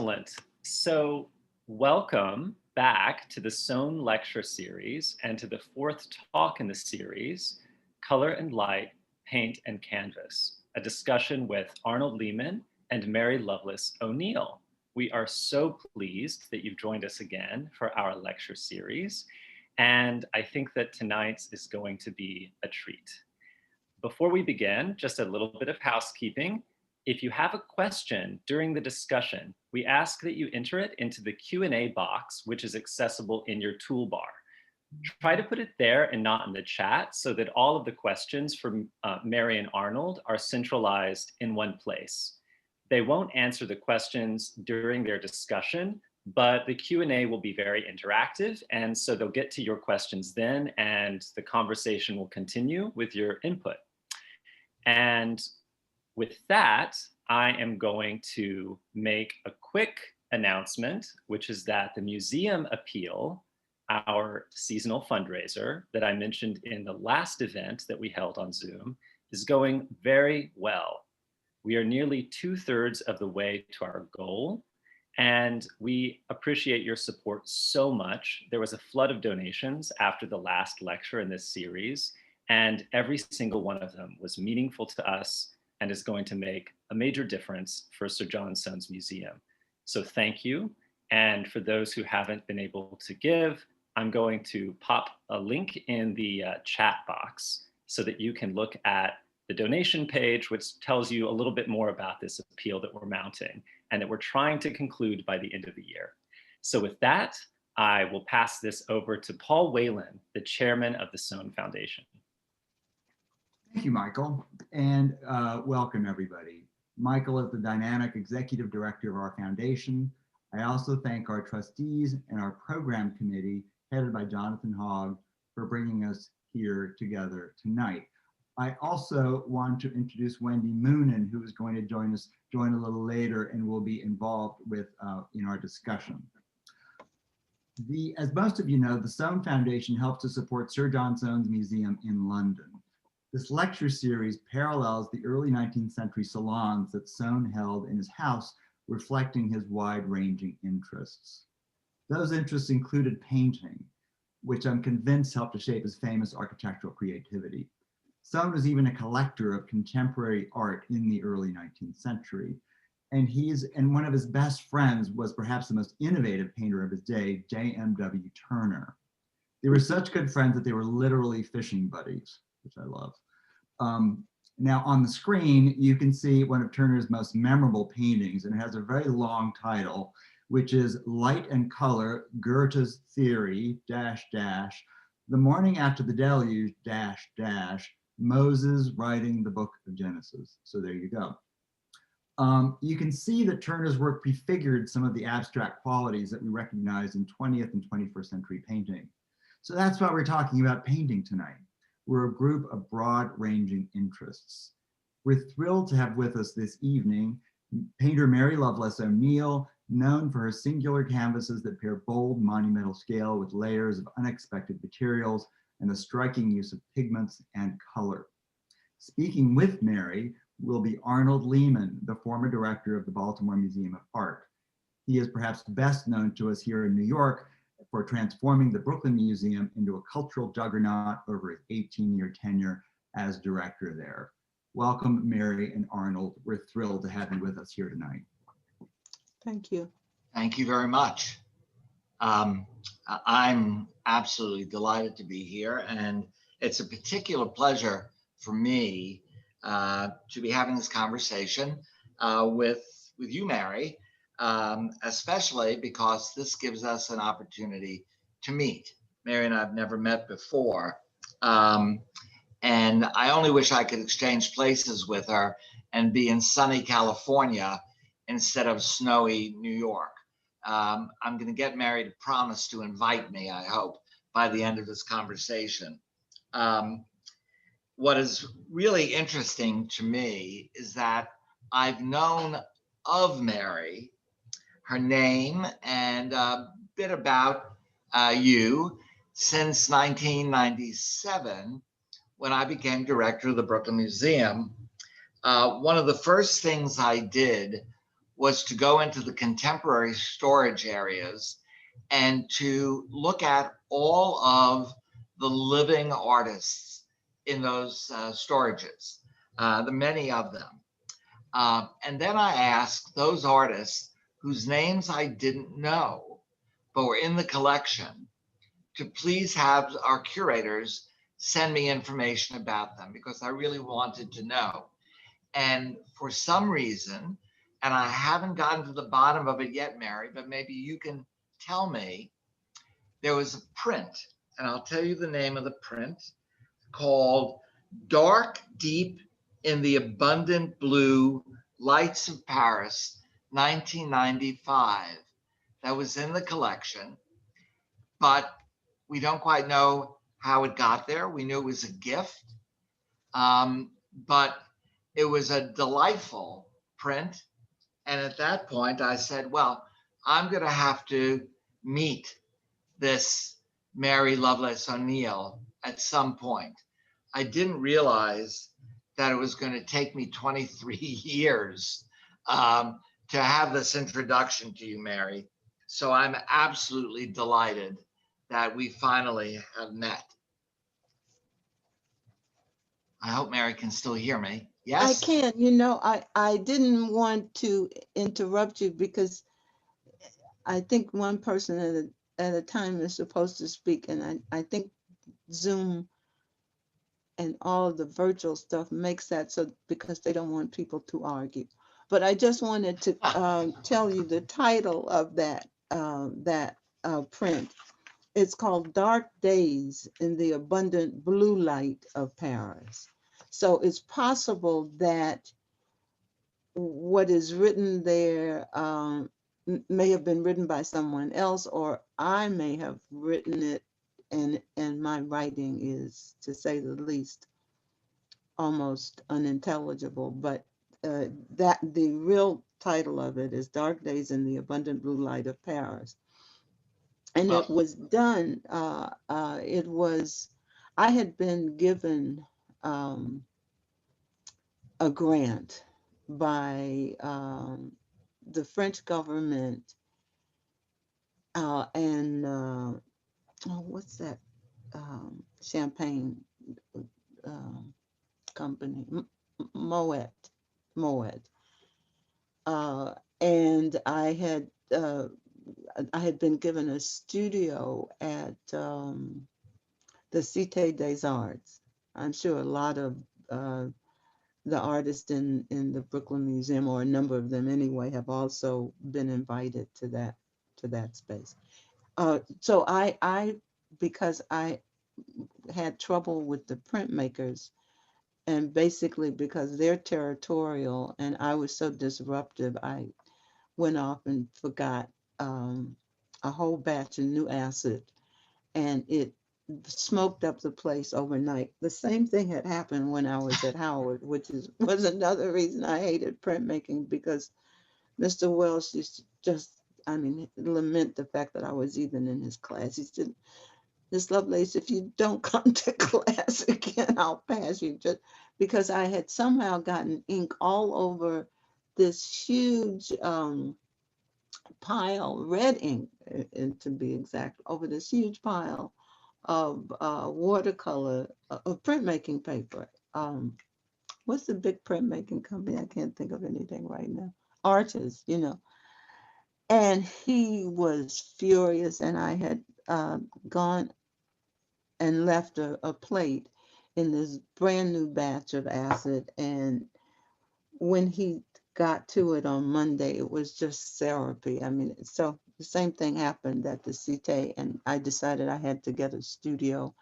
Excellent. So welcome back to the Soane lecture series and to the fourth talk in the series, Color and Light, Paint and Canvas, a discussion with Arnold Lehman and Mary Lovelace O'Neal. We are so pleased that you've joined us again for our lecture series, and I think that tonight's is going to be a treat. Before we begin, just a little bit of housekeeping. If you have a question during the discussion, we ask that you enter it into the Q&A box, which is accessible in your toolbar. Try to put it there and not in the chat so that all of the questions from Mary and Arnold are centralized in one place. They won't answer the questions during their discussion, but the Q&A will be very interactive, and so they'll get to your questions then, and the conversation will continue with your input. And with that, I am going to make a quick announcement, which is that the Museum Appeal, our seasonal fundraiser that I mentioned in the last event that we held on Zoom, is going very well. We are nearly 2/3 of the way to our goal, and we appreciate your support so much. There was a flood of donations after the last lecture in this series, and every single one of them was meaningful to us and is going to make a major difference for Sir John Soane's museum. So thank you. And for those who haven't been able to give, I'm going to pop a link in the chat box so that you can look at the donation page, which tells you a little bit more about this appeal that we're mounting and that we're trying to conclude by the end of the year. So with that, I will pass this over to Paul Whalen, the chairman of the Soane Foundation. Thank you, Michael, and welcome everybody. Michael is the dynamic executive director of our foundation. I also thank our trustees and our program committee, headed by Jonathan Hogg, for bringing us here together tonight. I also want to introduce Wendy Moonen, who is going to join a little later and will be involved with in our discussion. As most of you know, the Soane Foundation helps to support Sir John Soane's Museum in London. This lecture series parallels the early 19th century salons that Soane held in his house, reflecting his wide-ranging interests. Those interests included painting, which I'm convinced helped to shape his famous architectural creativity. Soane was even a collector of contemporary art in the early 19th century, and one of his best friends was perhaps the most innovative painter of his day, J.M.W. Turner. They were such good friends that they were literally fishing buddies, which I love. Now on the screen, you can see one of Turner's most memorable paintings, and it has a very long title, which is Light and Color, Goethe's Theory, the morning after the deluge, Moses writing the book of Genesis. So there you go. You can see that Turner's work prefigured some of the abstract qualities that we recognize in 20th and 21st century painting. So that's why we're talking about painting tonight. We're a group of broad-ranging interests. We're thrilled to have with us this evening painter Mary Lovelace O'Neal, known for her singular canvases that pair bold monumental scale with layers of unexpected materials and the striking use of pigments and color. Speaking with Mary will be Arnold Lehman, the former director of the Baltimore Museum of Art. He is perhaps best known to us here in New York for transforming the Brooklyn Museum into a cultural juggernaut over his 18-year tenure as director there. Welcome, Mary and Arnold. We're thrilled to have you with us here tonight. Thank you. Thank you very much. I'm absolutely delighted to be here, and it's a particular pleasure for me to be having this conversation with you, Mary, especially because this gives us an opportunity to meet. Mary and I have never met before, and I only wish I could exchange places with her and be in sunny California instead of snowy New York. I'm going to get Mary to promise to invite me, I hope, by the end of this conversation. What is really interesting to me is that I've known of Mary, her name, and a bit about you since 1997, when I became director of the Brooklyn Museum. One of the first things I did was to go into the contemporary storage areas and to look at all of the living artists in those storages, the many of them. And then I asked those artists whose names I didn't know, but were in the collection, to please have our curators send me information about them because I really wanted to know. And for some reason, and I haven't gotten to the bottom of it yet, Mary, but maybe you can tell me, there was a print, and I'll tell you the name of the print, called Dark Deep in the Abundant Blue Lights of Paris, 1995. That was in the collection, but we don't quite know how it got there. We knew it was a gift, but it was a delightful print. And at that point, I said, well, I'm going to have to meet this Mary Lovelace O'Neal at some point. I didn't realize that it was going to take me 23 years to have this introduction to you, Mary. So I'm absolutely delighted that we finally have met. I hope Mary can still hear me. Yes? I can. I didn't want to interrupt you because I think one person at a time is supposed to speak, and I think Zoom and all of the virtual stuff makes that so because they don't want people to argue. But I just wanted to tell you the title of that print. It's called Dark Days in the Abundant Blue Light of Paris. So it's possible that what is written there may have been written by someone else, or I may have written it, and my writing is, to say the least, almost unintelligible. But that the real title of it is Dark Days in the Abundant Blue Light of Paris. And it was done, I had been given a grant by the French government and what's that champagne company, Moet. And I had been given a studio at the Cité des Arts. I'm sure a lot of the artists in the Brooklyn Museum, or a number of them anyway, have also been invited to that space. So I because I had trouble with the printmakers, and basically because they're territorial and I was so disruptive, I went off and forgot a whole batch of new acid, and it smoked up the place overnight. The same thing had happened when I was at Howard, which was another reason I hated printmaking, because Mr. Welsh used to just, lament the fact that I was even in his class. He said, Miss Lovelace, if you don't come to class again, I'll pass you, just because I had somehow gotten ink all over this huge pile, red ink, and to be exact, over this huge pile of watercolor, of printmaking paper. What's the big printmaking company? I can't think of anything right now. Arches, And he was furious, and I had gone and left a plate in this brand new batch of acid. And when he got to it on Monday, it was just therapy. So the same thing happened at the Cité, and I decided I had to get a studio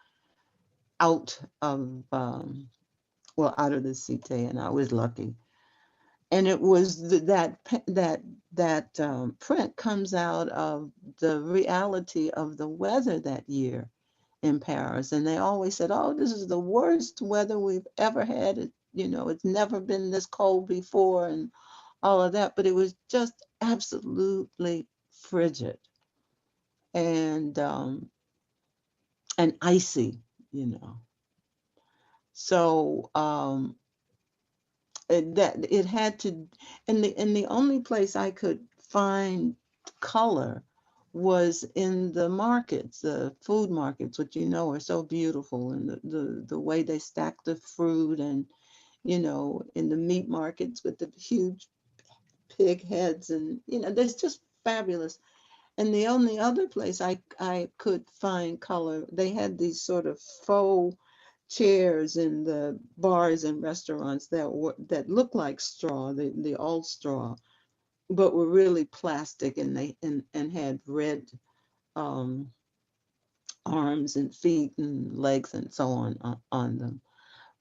out of out of the Cité, and I was lucky. And it was that print comes out of the reality of the weather that year in Paris. And they always said, oh, this is the worst weather we've ever had. It's never been this cold before and all of that, but it was just absolutely frigid and icy, So that it had to, and the only place I could find color was in the markets, the food markets, which are so beautiful, and the way they stack the fruit, and in the meat markets with the huge pig heads, and there's just fabulous. And the only other place I could find color, they had these sort of faux chairs in the bars and restaurants that looked like straw, the old straw, but were really plastic, and they and had red um, arms and feet and legs and so on them.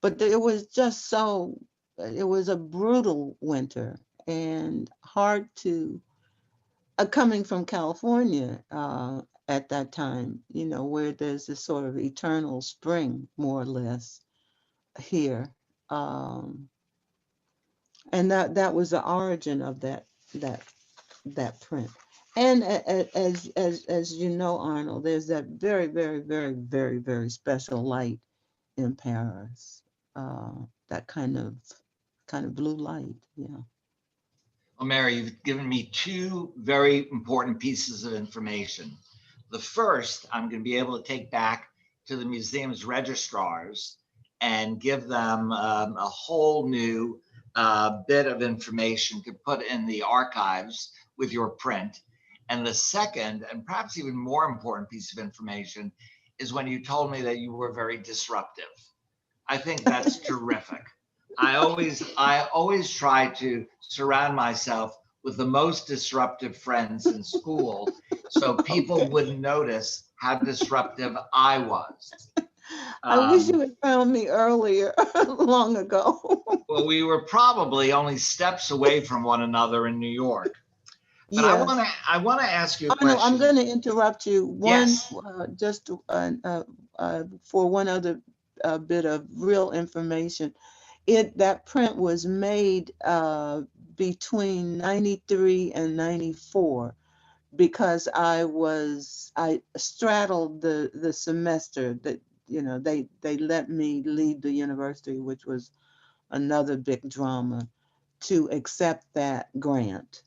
But it was just so, it was a brutal winter and hard to, coming from California at that time, where there's this sort of eternal spring, more or less, here. Um, and that was the origin of that that print. And as you know, Arnold, there's that very, very, very, very, very special light in Paris. That kind of blue light. Yeah. Well, Mary, you've given me two very important pieces of information. The first, I'm going to be able to take back to the museum's registrars and give them a whole new bit of information to put in the archives with your print. And the second, and perhaps even more important piece of information, is when you told me that you were very disruptive. I think that's terrific. I always try to surround myself with the most disruptive friends in school so people wouldn't notice how disruptive I was. I wish you had found me earlier, long ago. Well, we were probably only steps away from one another in New York. But Yes. I want to ask you a No, question. I'm going to interrupt you. Yes. Just for one other bit of real information. That print was made between 93 and 94, because I straddled the semester that, they let me leave the university, which was another big drama, to accept that grant.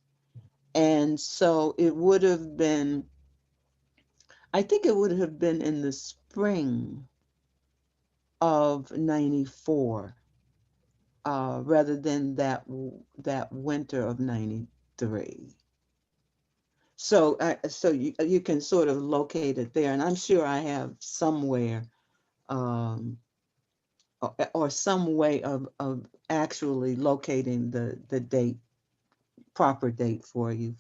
And so it would have been, I think it would have been in the spring of 94, rather than that winter of 93. So you can sort of locate it there, and I'm sure I have somewhere, um, or some way of actually locating the date, proper date for you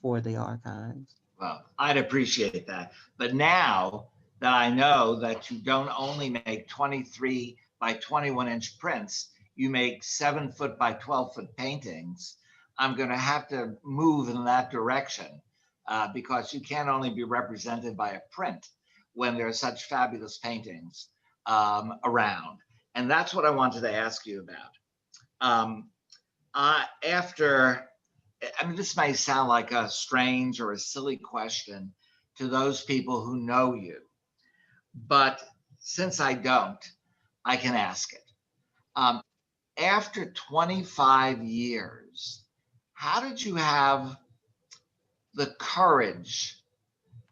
for the archives. Well, I'd appreciate that. But now that I know that you don't only make 23 by 21-inch prints, you make 7-foot by 12-foot paintings, I'm going to have to move in that direction because you can't only be represented by a print when there are such fabulous paintings around. And that's what I wanted to ask you about. This may sound like a strange or a silly question to those people who know you, but since I don't, I can ask it. After 25 years, how did you have the courage,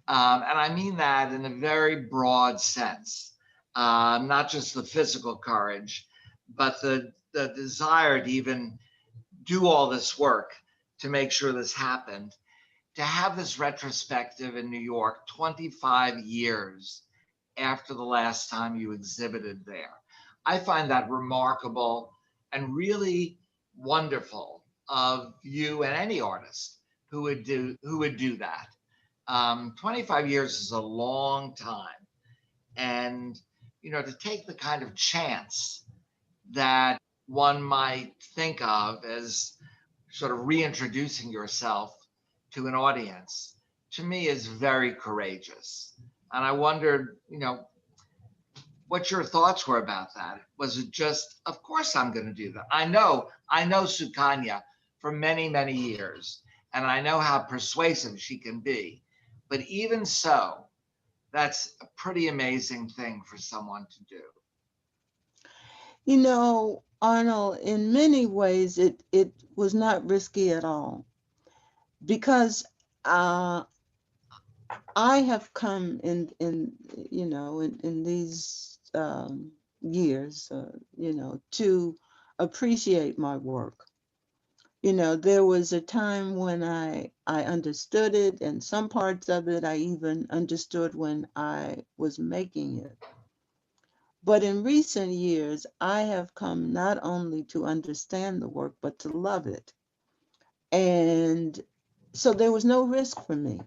and I mean that in a very broad sense, not just the physical courage, but the desire to even do all this work to make sure this happened, to have this retrospective in New York 25 years after the last time you exhibited there. I find that remarkable and really wonderful of you and any artist who would do that. 25 years is a long time. And, to take the kind of chance that one might think of as sort of reintroducing yourself to an audience, to me is very courageous. And I wondered, what your thoughts were about that. Was it just, of course I'm going to do that. I know Sukanya for many, many years, and I know how persuasive she can be. But even so, that's a pretty amazing thing for someone to do. You know, Arnold, in many ways, it was not risky at all because uh, I have come in you know in these years, you know, to appreciate my work. You know, there was a time when I understood it, and some parts of it I even understood when I was making it. But in recent years, I have come not only to understand the work, but to love it. And so there was no risk for me.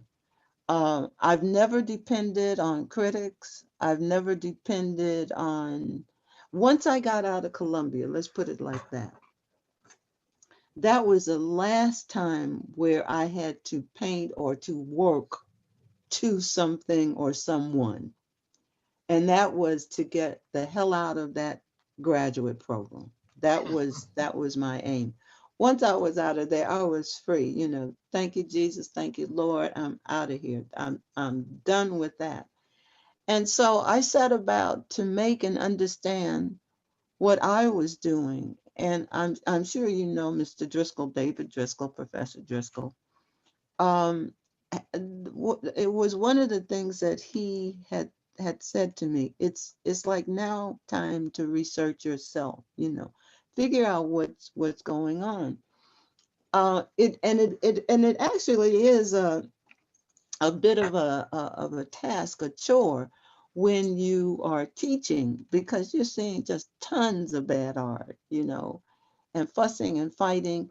I've never depended on critics. I've never depended on, once I got out of Columbia, let's put it like that, that was the last time where I had to paint or to work to something or someone. And that was to get the hell out of that graduate program. That was my aim. Once I was out of there, I was free. You know, thank you, Jesus, thank you, Lord. I'm out of here. I'm done with that. And so I set about to make and understand what I was doing. And I'm sure you know Mr. Driscoll, David Driscoll, Professor Driscoll. Um, it was one of the things that he had said to me. It's like now time to research yourself. You know, figure out what's going on. It actually is a bit of a task, a chore, when you are teaching because you're seeing just tons of bad art, you know, and fussing and fighting,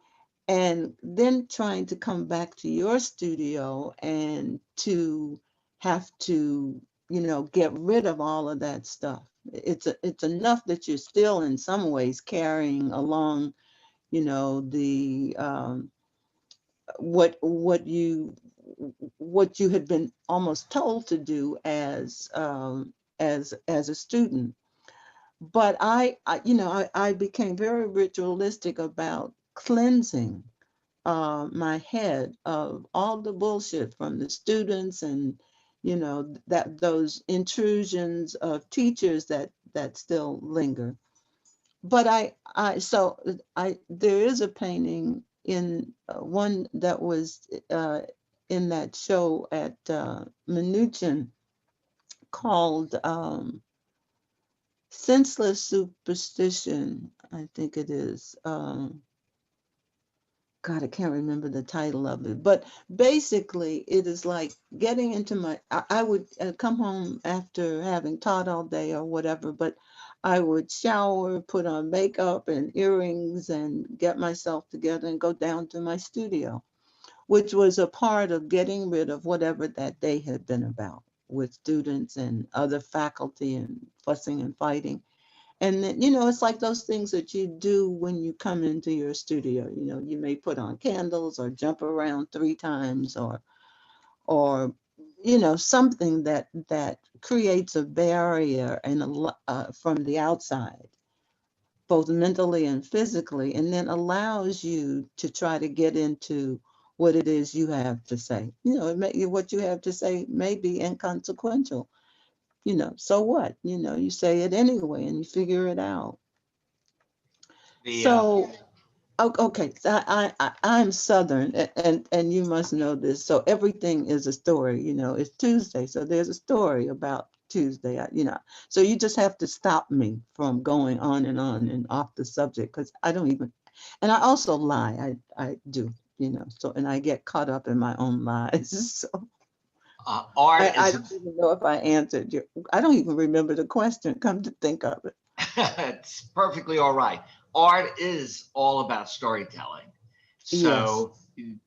and then trying to come back to your studio and to have to, you know, get rid of all of that stuff. It's enough that you're still in some ways carrying along, you know, the what what you what you had been almost told to do as a student. But you know, I became very ritualistic about cleansing my head of all the bullshit from the students, and you know that those intrusions of teachers that still linger. But I there is a painting in one that was in that show at Minuchin called Senseless Superstition, I think it is. God, I can't remember the title of it, but basically it is like getting into I would come home after having taught all day or whatever, but I would shower, put on makeup and earrings and get myself together and go down to my studio, which was a part of getting rid of whatever that day had been about with students and other faculty and fussing and fighting. And then, you know, it's like those things that you do when you come into your studio. You know, you may put on candles or jump around 3 times or you know, something that creates a barrier and from the outside, both mentally and physically, and then allows you to try to get into what it is you have to say. You know, what you have to say may be inconsequential. You know, so what? You know, you say it anyway and you figure it out. The So okay, so I'm Southern, and you must know this. So everything is a story. You know, it's Tuesday, so there's a story about Tuesday. You know, so you just have to stop me from going on and off the subject because I don't even. And I also lie. I do. You know, so and I get caught up in my own lies. So art I is don't even know if I answered you. I don't even remember the question. Come to think of it. it's perfectly all right. Art is all about storytelling. Yes. So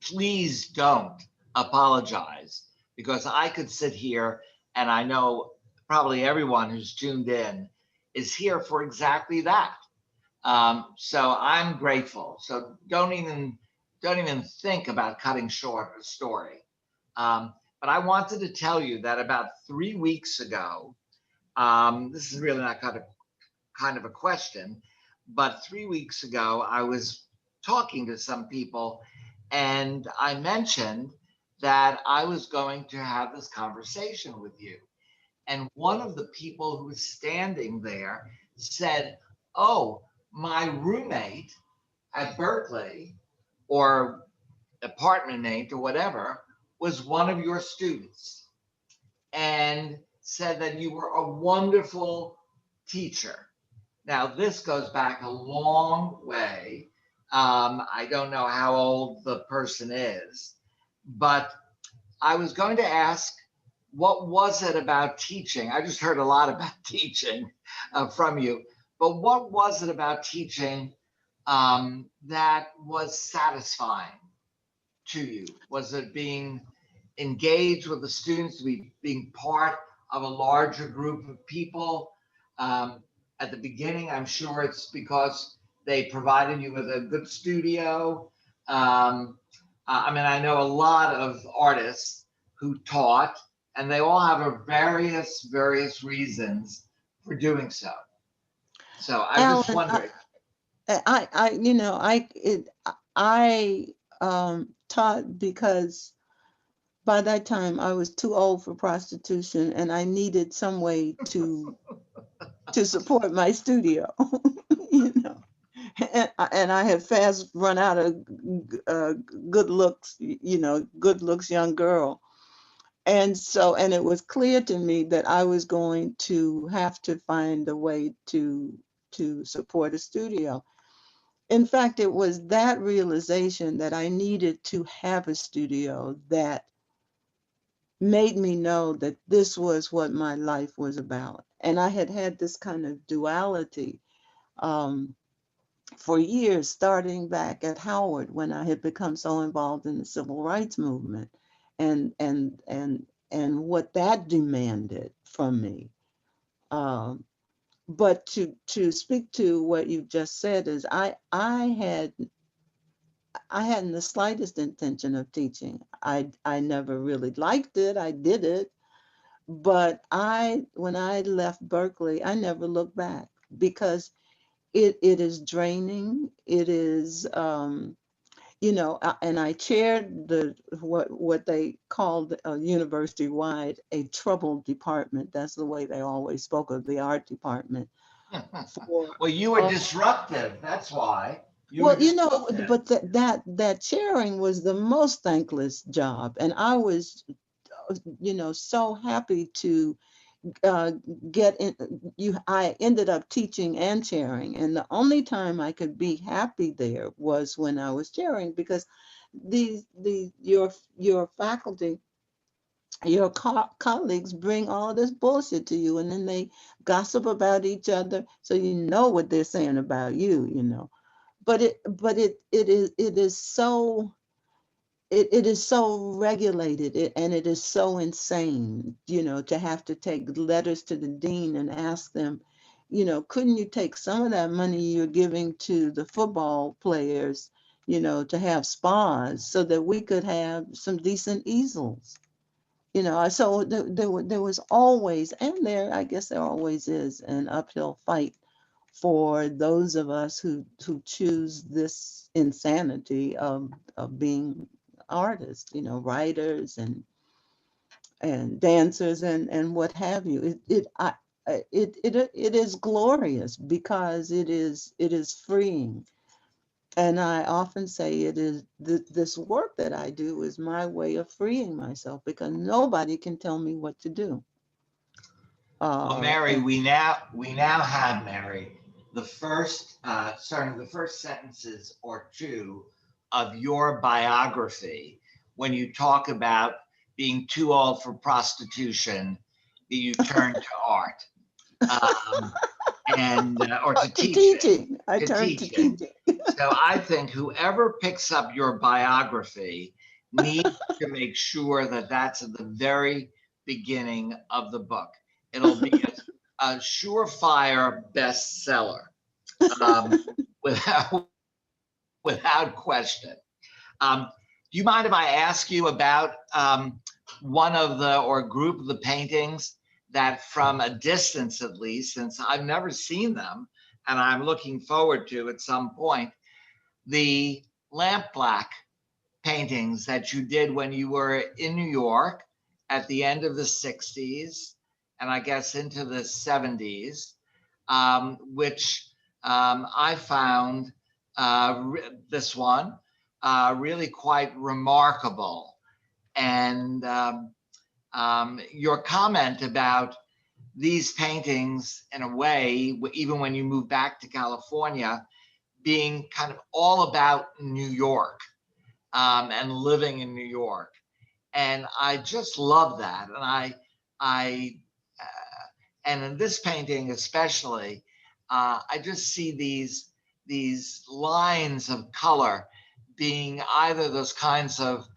please don't apologize because I could sit here and I know probably everyone who's tuned in is here for exactly that. So I'm grateful. So don't even think about cutting short a story. But I wanted to tell you that about 3 weeks ago, this is really not kind of a question, but 3 weeks ago, I was talking to some people and I mentioned that I was going to have this conversation with you. And one of the people who was standing there said, oh, my roommate at Berkeley or apartment mate or whatever was one of your students and said that you were a wonderful teacher. Now, this goes back a long way. I don't know how old the person is, but I was going to ask, what was it about teaching? I just heard a lot about teaching from you, but what was it about teaching that was satisfying to you? Was it being engaged with the students, being part of a larger group of people? At the beginning, I'm sure it's because they provided you with a good studio. I mean, I know a lot of artists who taught, and they all have a various reasons for doing so. So I'm just Alan, wondering. you know, I taught because by that time I was too old for prostitution and I needed some way to support my studio, you know. And I had fast run out of good looks, you know, good looks young girl. And so, and it was clear to me that I was going to have to find a way to support a studio. In fact, it was that realization that I needed to have a studio that made me know that this was what my life was about. And I had had this kind of duality um, for years, starting back at Howard when I had become so involved in the civil rights movement and what that demanded from me. Um, but to speak to what you just said is I hadn't the slightest intention of teaching. I never really liked it. I did it, but when I left Berkeley, I never looked back because it is draining. It is you know, and I chaired what they called university wide a troubled department. That's the way they always spoke of the art department. For Well, you were disruptive. That's why you were well, you know, disruptive. but that chairing was the most thankless job, and I was, you know, so happy to uh, get in. I ended up teaching and chairing, and the only time I could be happy there was when I was chairing, because your faculty, your colleagues bring all this bullshit to you, and then they gossip about each other, so you know what they're saying about you, you know. But it is so it is so regulated, and it is so insane, you know, to have to take letters to the dean and ask them, you know, couldn't you take some of that money you're giving to the football players, you know, to have spas so that we could have some decent easels, you know. So there was always, and I guess there always is, an uphill fight for those of us who choose this insanity of being artists, you know, writers and dancers and what have you. It is glorious because it is freeing. And I often say it is this work that I do is my way of freeing myself, because nobody can tell me what to do. Well, Mary, And we now have, Mary, the first starting the first sentences or two of your biography when you talk about being too old for prostitution, that you turned to art, um, and or to to teaching, teaching, I to turned to teaching. teaching. So I think whoever picks up your biography needs to make sure that that's at the very beginning of the book. It'll be a surefire bestseller, um, without without question. Do you mind if I ask you about one of the or group of the paintings that, from a distance at least, since I've never seen them and I'm looking forward to at some point, the lampblack paintings that you did when you were in New York at the end of the 60s and I guess into the 70s, which I found this one really quite remarkable. And your comment about these paintings, in a way, even when you move back to California, being kind of all about New York and living in New York. And I just love that. And in this painting especially, I just see these lines of color being either those kinds of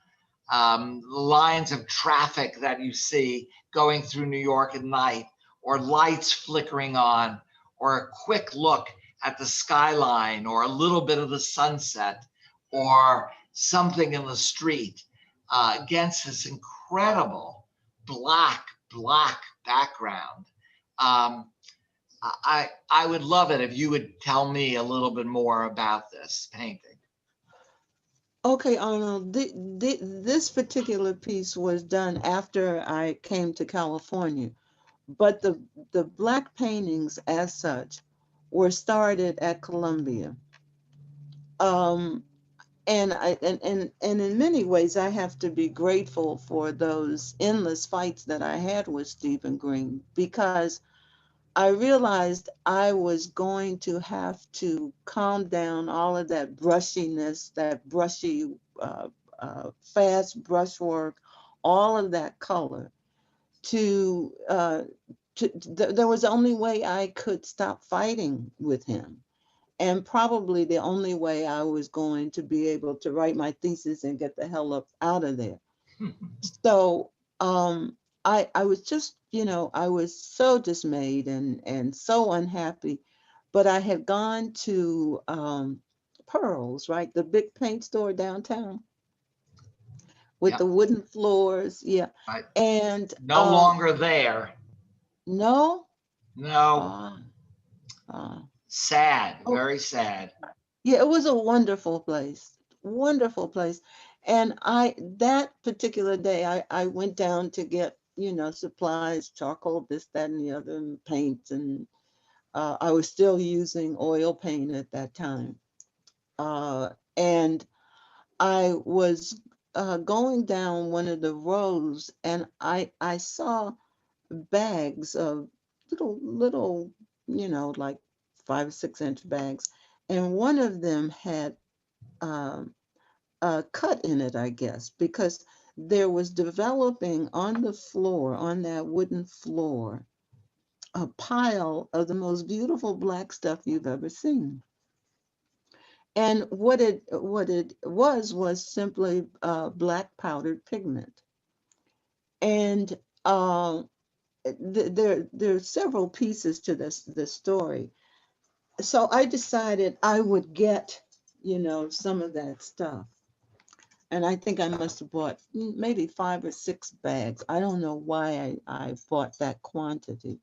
lines of traffic that you see going through New York at night, or lights flickering on, or a quick look at the skyline, or a little bit of the sunset, or something in the street against this incredible black background. I would love it if you would tell me a little bit more about this painting. Okay, Arnold, this particular piece was done after I came to California, but the black paintings as such were started at Columbia. Um, and in many ways, I have to be grateful for those endless fights that I had with Stephen Green, because I realized I was going to have to calm down all of that brushiness, that brushy, fast brushwork, all of that color. To, there was the only way I could stop fighting with him, and probably the only way I was going to be able to write my thesis and get the hell up out of there. So I was just, I was so dismayed and so unhappy. But I had gone to Pearls, right? The big paint store downtown with Yep. the wooden floors. Yeah. Right. And No longer there. no. No. Uh, uh, Sad, oh, very sad. yeah, it was a wonderful place. Wonderful place. And that particular day, I went down to get, supplies, charcoal, this, that, and the other, and paints. And I was still using oil paint at that time. And I was going down one of the rows, and I saw bags of little, like 5 or 6 inch bags. And one of them had um, a cut in it, I guess, because there was developing on the floor, on that wooden floor, a pile of the most beautiful black stuff you've ever seen. And what it was simply black powdered pigment. And there are several pieces to this story. So I decided I would get, some of that stuff. And I think I must have bought maybe 5 or 6 bags. I don't know why I bought that quantity.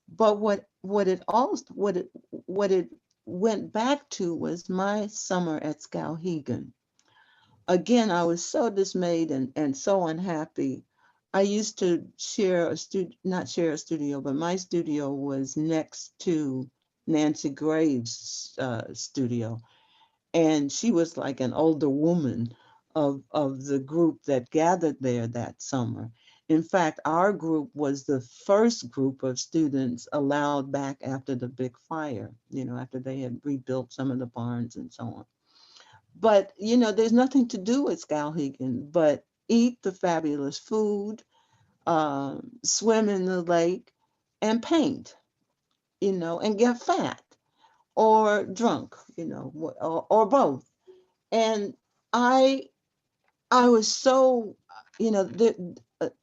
But what it went back to was my summer at Skowhegan. Again, I was so dismayed and so unhappy. I used to share not share a studio, but my studio was next to Nancy Graves' studio. And she was like an older woman of the group that gathered there that summer. In fact, our group was the first group of students allowed back after the big fire, after they had rebuilt some of the barns and so on. But, there's nothing to do at Skowhegan but eat the fabulous food, swim in the lake, and paint, and get fat or drunk, or both. And I I was so,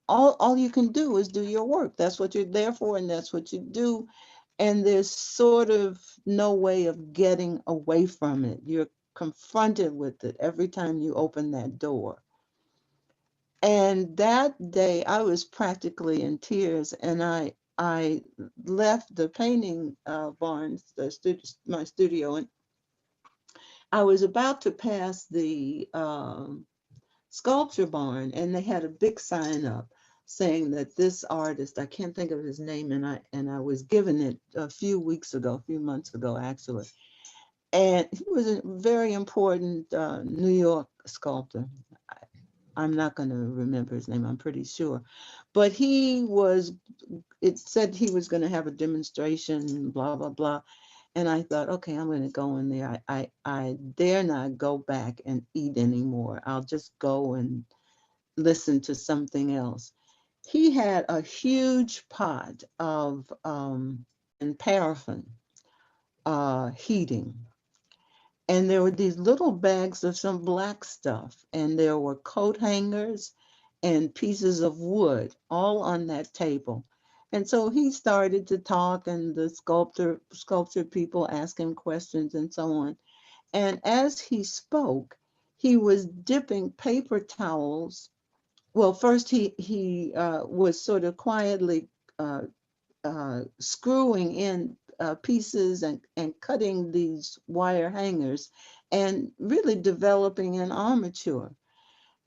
all you can do is do your work. That's what you're there for, and that's what you do. And there's sort of no way of getting away from it. You're confronted with it every time you open that door. And that day, I was practically in tears, and I left the painting barns, my studio, and I was about to pass the sculpture barn, and they had a big sign up. saying that this artist, I can't think of his name, and I was given it a few months ago actually, and he was a very important New York sculptor. I'm not going to remember his name, I'm pretty sure, but it said he was going to have a demonstration, blah blah blah. And I thought, okay, I'm going to go in there. I dare not go back and eat anymore. I'll just go and listen to something else. He had a huge pot of and paraffin heating. And there were these little bags of some black stuff, and there were coat hangers and pieces of wood all on that table. And so he started to talk, and the sculpture people asked him questions and so on. And as he spoke, he was dipping paper towels. Well, first he was sort of quietly uh, screwing in pieces and cutting these wire hangers and really developing an armature.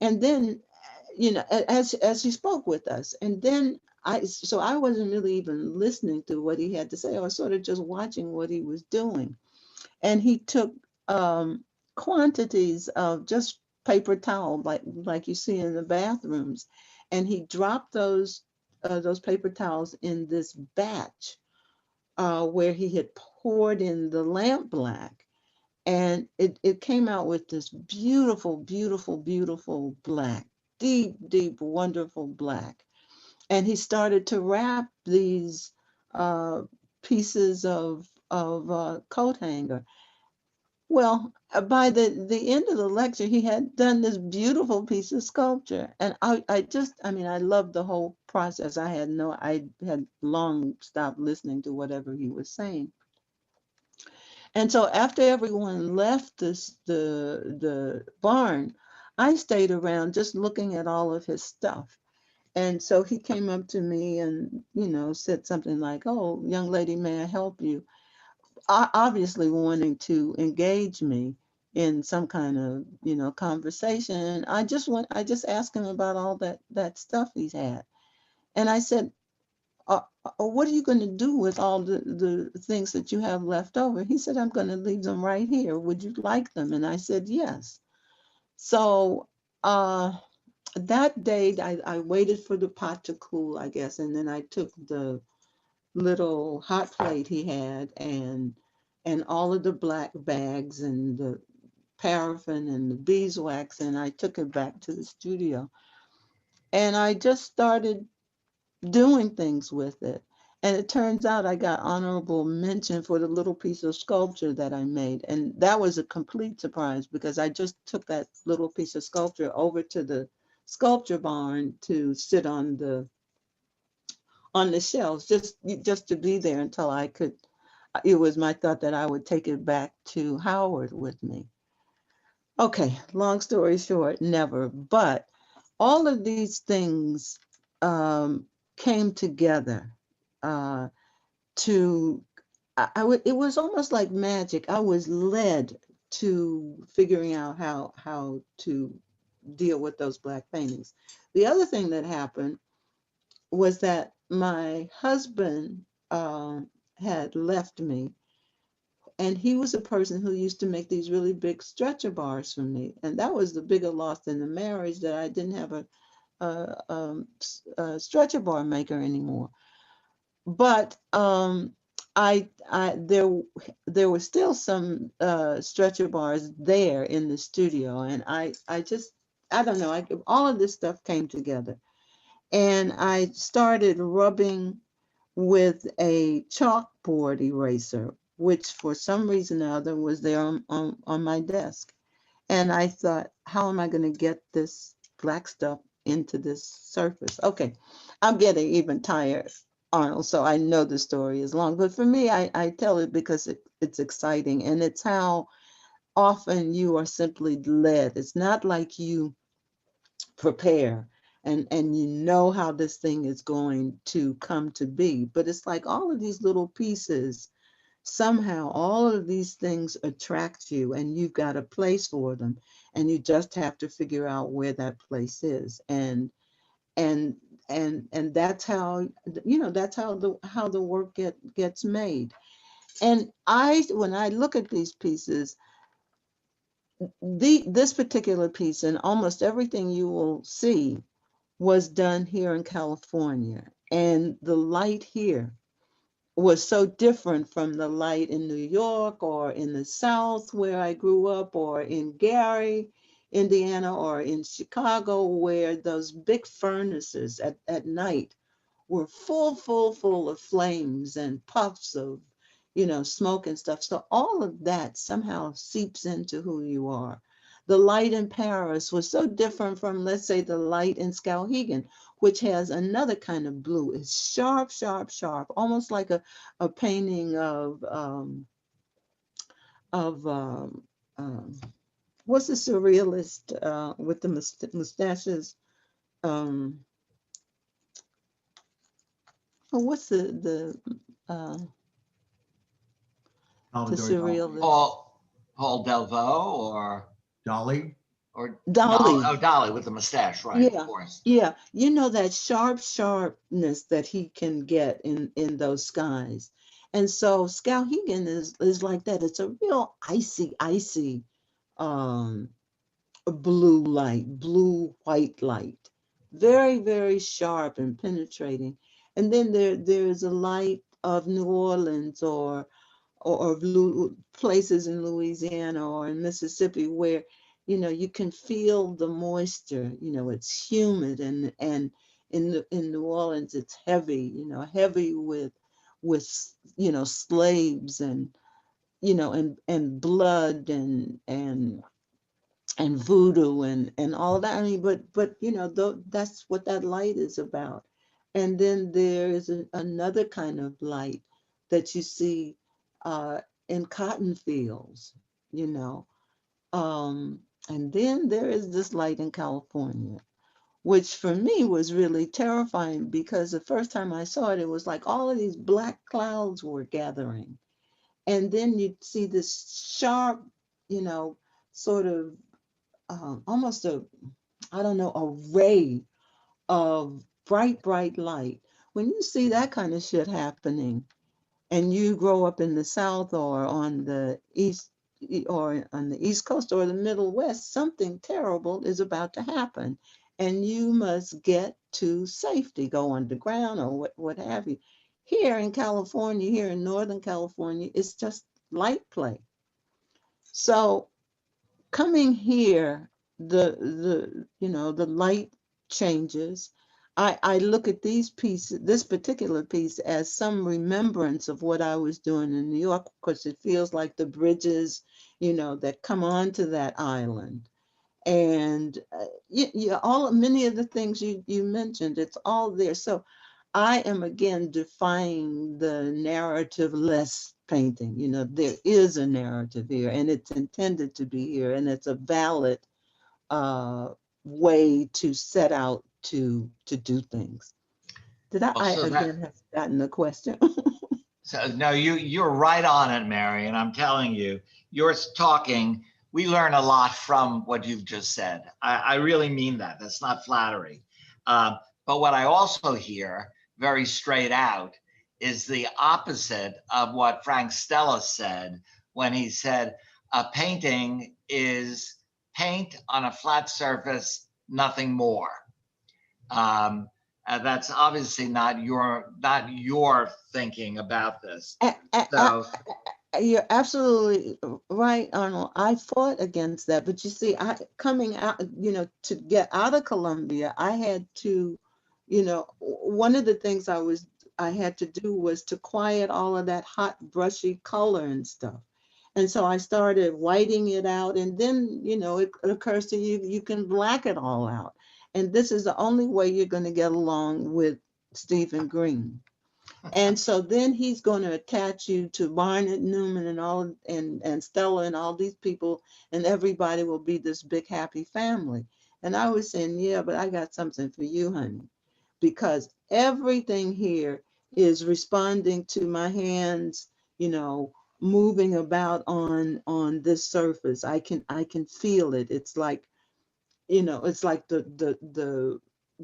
And then, as he spoke with us, and then so I wasn't really even listening to what he had to say. I was sort of just watching what he was doing. And he took quantities of just paper towel, like you see in the bathrooms, and he dropped those paper towels in this batch where he had poured in the lamp black, and it came out with this beautiful, beautiful, beautiful black, deep, deep, wonderful black. And he started to wrap these uh, pieces of coat hanger. Well, by the end of the lecture, he had done this beautiful piece of sculpture. And I loved the whole process. I had long stopped listening to whatever he was saying. And so after everyone left the barn, I stayed around just looking at all of his stuff. And so he came up to me and, said something like, "Oh, young lady, may I help you?" Obviously wanting to engage me in some kind of, conversation. I just asked him about all that stuff he's had. And I said, what are you going to do with all the things that you have left over? He said, "I'm going to leave them right here. Would you like them?" And I said, "Yes." So that day, I waited for the pot to cool, I guess. And then I took the little hot plate he had and all of the black bags and the paraffin and the beeswax, and I took it back to the studio. And I just started doing things with it. And it turns out I got honorable mention for the little piece of sculpture that I made. And that was a complete surprise because I just took that little piece of sculpture over to the sculpture barn to sit on the shelves, just to be there until I could. It was my thought that I would take it back to Howard with me. Okay, long story short, never. But all of these things um, came together uh, to, it was almost like magic. I was led to figuring out how to deal with those black paintings. The other thing that happened was that my husband had left me, and he was a person who used to make these really big stretcher bars for me, and that was the bigger loss in the marriage, that I didn't have a stretcher bar maker anymore. But there were still some stretcher bars there in the studio, and I don't know, all of this stuff came together. And I started rubbing with a chalkboard eraser, which for some reason or other was there on my desk. And I thought, how am I going to get this black stuff into this surface? Okay, I'm getting even tired, Arnold, so I know the story is long. But for me, I tell it because it's exciting, and it's how often you are simply led. It's not like you prepare and you know how this thing is going to come to be, but it's like all of these little pieces, somehow all of these things attract you, and you've got a place for them, and you just have to figure out where that place is. And and that's how, you know, that's how the work gets made. And when I look at these pieces, this particular piece and almost everything you will see was done here in California. And the light here was so different from the light in New York or in the South where I grew up, or in Gary, Indiana, or in Chicago, where those big furnaces at night were full of flames and puffs of, you know, smoke and stuff. So all of that somehow seeps into who you are. The light in Paris was so different from, let's say, the light in Skowhegan, which has another kind of blue. It's sharp, sharp, sharp, almost like a painting of what's the surrealist with the mustaches? Um, oh, what's uh, the Salvador surrealist? Paul Delvaux Dali. or Dali. Dolly with the mustache, right? Of Yeah, course. yeah. You know that sharpness that he can get in those skies. And so Skowhegan is like that. It's a real icy um blue light, blue white light. Very, very sharp and penetrating. And then there's a light of New Orleans or places in Louisiana or in Mississippi where, you know, you can feel the moisture. You know, it's humid, and in New Orleans it's heavy. You know, heavy with you know, slaves and, you know, and blood and voodoo and all that. I mean, but you know, that's what that light is about. And then there is another kind of light that you see uh, in cotton fields, you know. Um, and then there is this light in California, which for me was really terrifying because the first time I saw it, it was like all of these black clouds were gathering. And then you see this sharp, you know, sort of almost I don't know, a ray of bright light. When you see that kind of shit happening and you grow up in the South or on the East Coast or the Middle West, something terrible is about to happen. And you must get to safety, go underground or what have you. Here in California, here in Northern California, it's just light play. So coming here, the you know, the light changes. I look at these pieces, this particular piece, as some remembrance of what I was doing in New York, because it feels like the bridges, you know, that come onto that island. And many of the things you mentioned, it's all there. So I am again defying the narrative-less painting. You know, there is a narrative here, and it's intended to be here, and it's a valid uh, way to set out to do things. Did Well, I so that again have gotten the question? so no, you're right on it, Mary, and I'm telling you, you're talking. We learn a lot from what you've just said. I really mean that. That's not flattery. But what I also hear very straight out is the opposite of what Frank Stella said when he said a painting is paint on a flat surface, nothing more. Um, that's obviously not your thinking about this. A- a- So You're absolutely right, Arnold. I fought against that, but you see, I coming out, you know, to get out of Columbia, I had to, you know, one of the things I had to do was to quiet all of that hot, brushy color and stuff. And so I started whiting it out, and then, you know, it occurs to you, you can black it all out. And this is the only way you're going to get along with Stephen Green. And so then he's going to attach you to Barnett Newman and all and Stella and all these people, and everybody will be this big happy family. And I was saying, yeah, but I got something for you, honey, because everything here is responding to my hands, you know, moving about on this surface. I can feel it. It's like, you know, it's like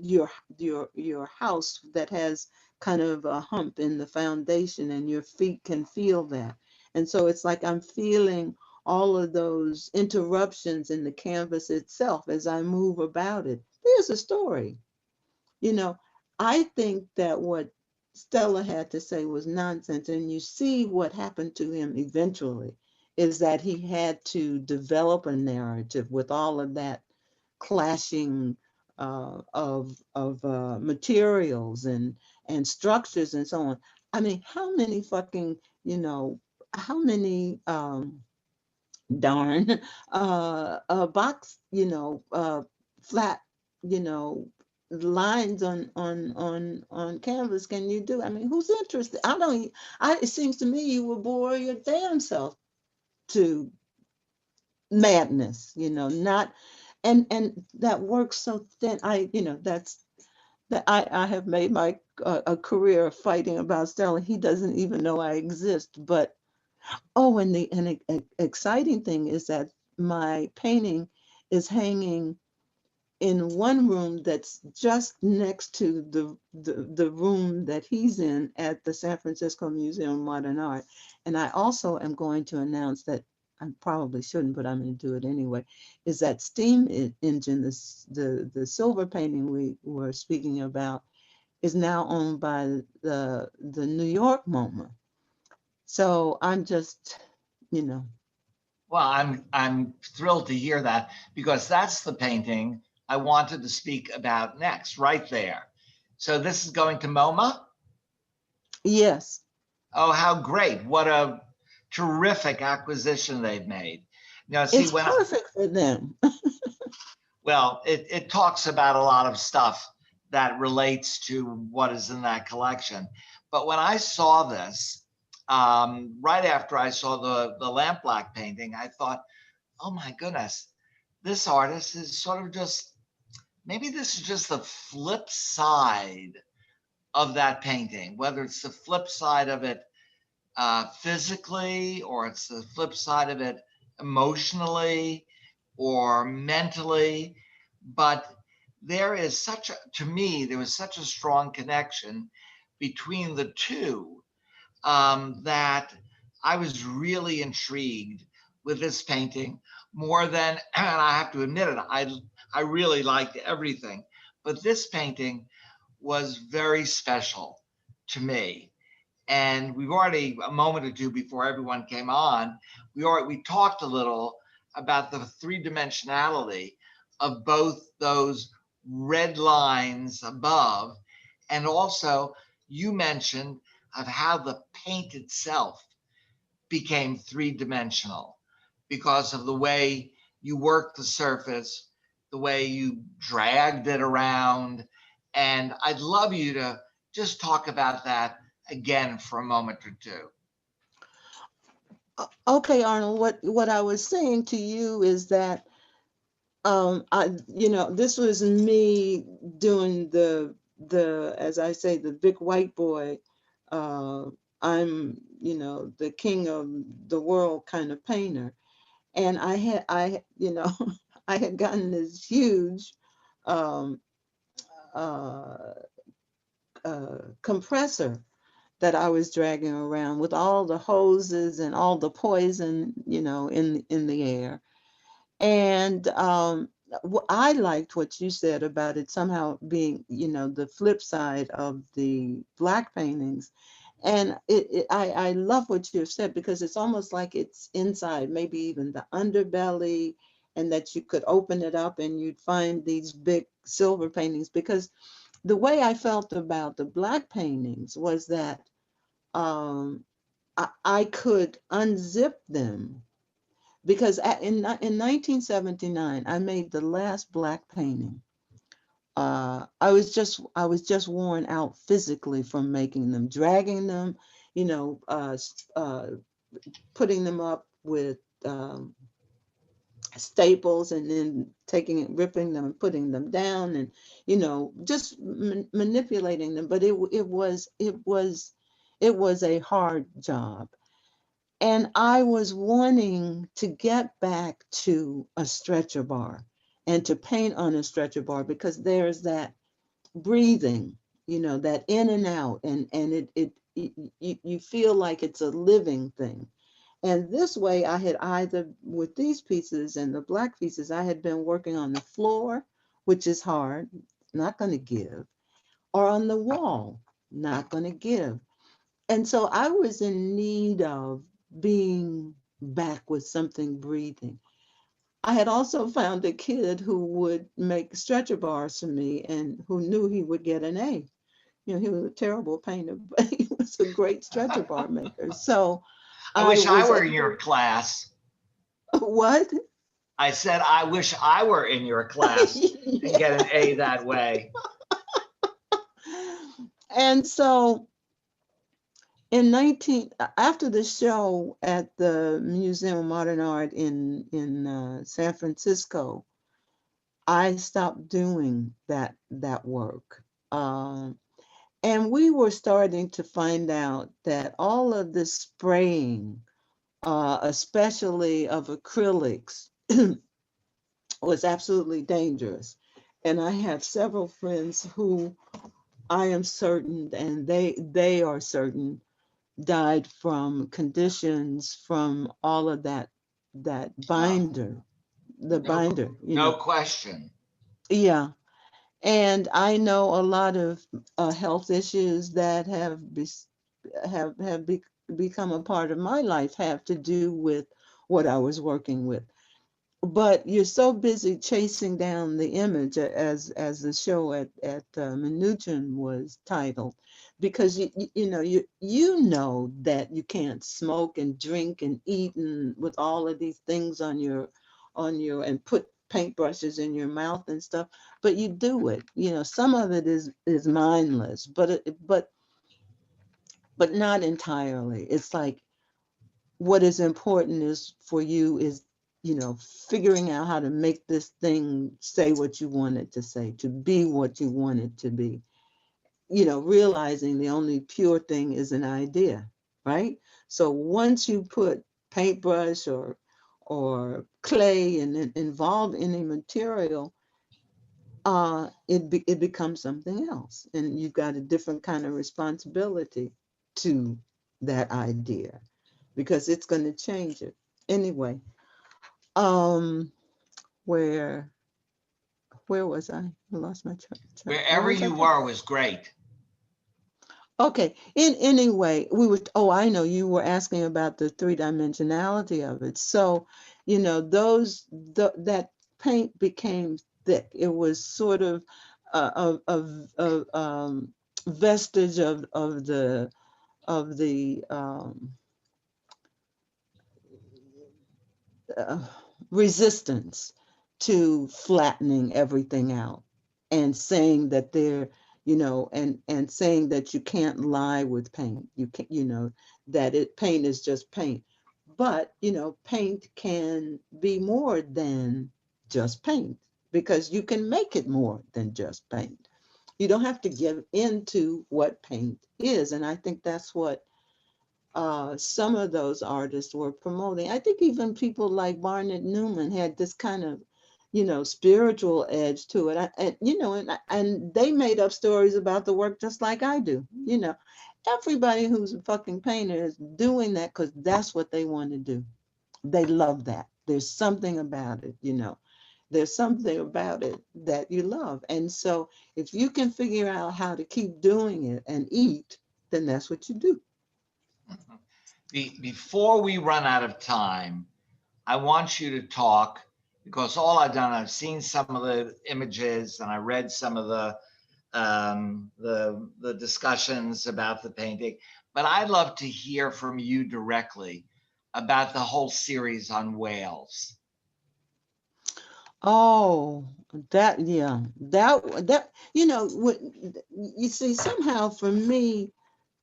your your house that has kind of a hump in the foundation, and your feet can feel that. And so it's like I'm feeling all of those interruptions in the canvas itself as I move about it. There's a story. You know, I think that what Stella had to say was nonsense. And you see what happened to him eventually is that he had to develop a narrative with all of that clashing of materials and structures and so on. I mean, how many fucking, how many darn box, flat, you know, lines on canvas can you do? I mean, who's interested? I don't. It seems to me you will bore your damn self to madness. Not, and that works so thin. That's that I have made my a career of fighting about Stella. He doesn't even know I exist, but. Oh, and the exciting thing is that my painting is hanging in one room that's just next to the room that he's in at the San Francisco Museum of Modern Art. And I also am going to announce that I probably shouldn't, but I'm going to do it anyway, is that steam engine, the silver painting we were speaking about, is now owned by the New York MoMA. So I'm just, you know. Well, I'm thrilled to hear that, because that's the painting I wanted to speak about next, right there. So this is going to MoMA? Yes. Oh, how great. What a terrific acquisition they've made. Now, see, It's perfect for them. well, it talks about a lot of stuff that relates to what is in that collection. But when I saw this, right after I saw the lampblack painting, I thought, oh my goodness, this artist is sort of just, maybe this is just the flip side of that painting, whether it's the flip side of it physically, or it's the flip side of it emotionally or mentally. But there is to me, there was such a strong connection between the two, that I was really intrigued with this painting more than, and I have to admit it, I really liked everything, but this painting was very special to me. And we've already, a moment or two before everyone came on, we talked a little about the three-dimensionality of both those red lines above, and also you mentioned of how the paint itself became three-dimensional because of the way you worked the surface, the way you dragged it around. And I'd love you to just talk about that again for a moment or two. Okay, Arnold, what I was saying to you is that this was me doing the as I say, the big white boy, uh I'm, the king of the world kind of painter. And I had gotten this huge um uh compressor that I was dragging around with all the hoses and all the poison, in the air. And I liked what you said about it somehow being, the flip side of the black paintings. And I love what you have said, because it's almost like it's inside, maybe even the underbelly, and that you could open it up and you'd find these big silver paintings. Because the way I felt about the black paintings was that I could unzip them, because in 1979 I made the last black painting. I was just worn out physically from making them, dragging them, you know, uh, putting them up with staples, and then taking it, ripping them and putting them down, and just manipulating them. But it was a hard job. And I was wanting to get back to a stretcher bar and to paint on a stretcher bar, because there's that breathing, that in and out, and you feel like it's a living thing. And this way, I had either with these pieces and the black pieces, I had been working on the floor, which is hard, not going to give, or on the wall, not going to give. And so I was in need of being back with something breathing. I had also found a kid who would make stretcher bars for me and who knew he would get an A. He was a terrible painter, but he was a great stretcher bar maker. So I I wish I was were at in your class. what? I said, I wish I were in your class and get an A that way. And so after the show at the Museum of Modern Art in San Francisco, I stopped doing that work. And we were starting to find out that all of this spraying, especially of acrylics, was absolutely dangerous. And I have several friends who I am certain, and they are certain, died from conditions from all of that Oh, binder, the no, binder, no question. Yeah. And I know a lot of health issues that become a part of my life have to do with what I was working with. But you're so busy chasing down the image, as the show at Minuchin was titled, because you know that you can't smoke and drink and eat and with all of these things on your and put paintbrushes in your mouth and stuff, but you do it. Some of it is mindless, but not entirely. It's like what is important is for you is figuring out how to make this thing say what you want it to say, to be what you want it to be, realizing the only pure thing is an idea, right? So once you put paintbrush or clay and involve any material, it becomes something else, and you've got a different kind of responsibility to that idea because it's going to change it anyway. um where where was I lost my track. What Wherever was I you saying? were was great. Okay, in anyway, oh, I know you were asking about the three-dimensionality of it. So that paint became thick. It was sort of a vestige of the uh, resistance to flattening everything out and saying that and saying that you can't lie with paint. You can that paint is just paint. But paint can be more than just paint because you can make it more than just paint. You don't have to give into what paint is. And I think that's what some of those artists were promoting. I think even people like Barnett Newman had this kind of, spiritual edge to it. And they made up stories about the work just like I do. Everybody who's a fucking painter is doing that because that's what they want to do. They love that. There's something about it. There's something about it that you love. And so if you can figure out how to keep doing it and eat, then that's what you do. Before we run out of time, I want you to talk because all I've done, I've seen some of the images and I read some of the discussions about the painting, but I'd love to hear from you directly about the whole series on whales. Oh, yeah, what you see, somehow for me,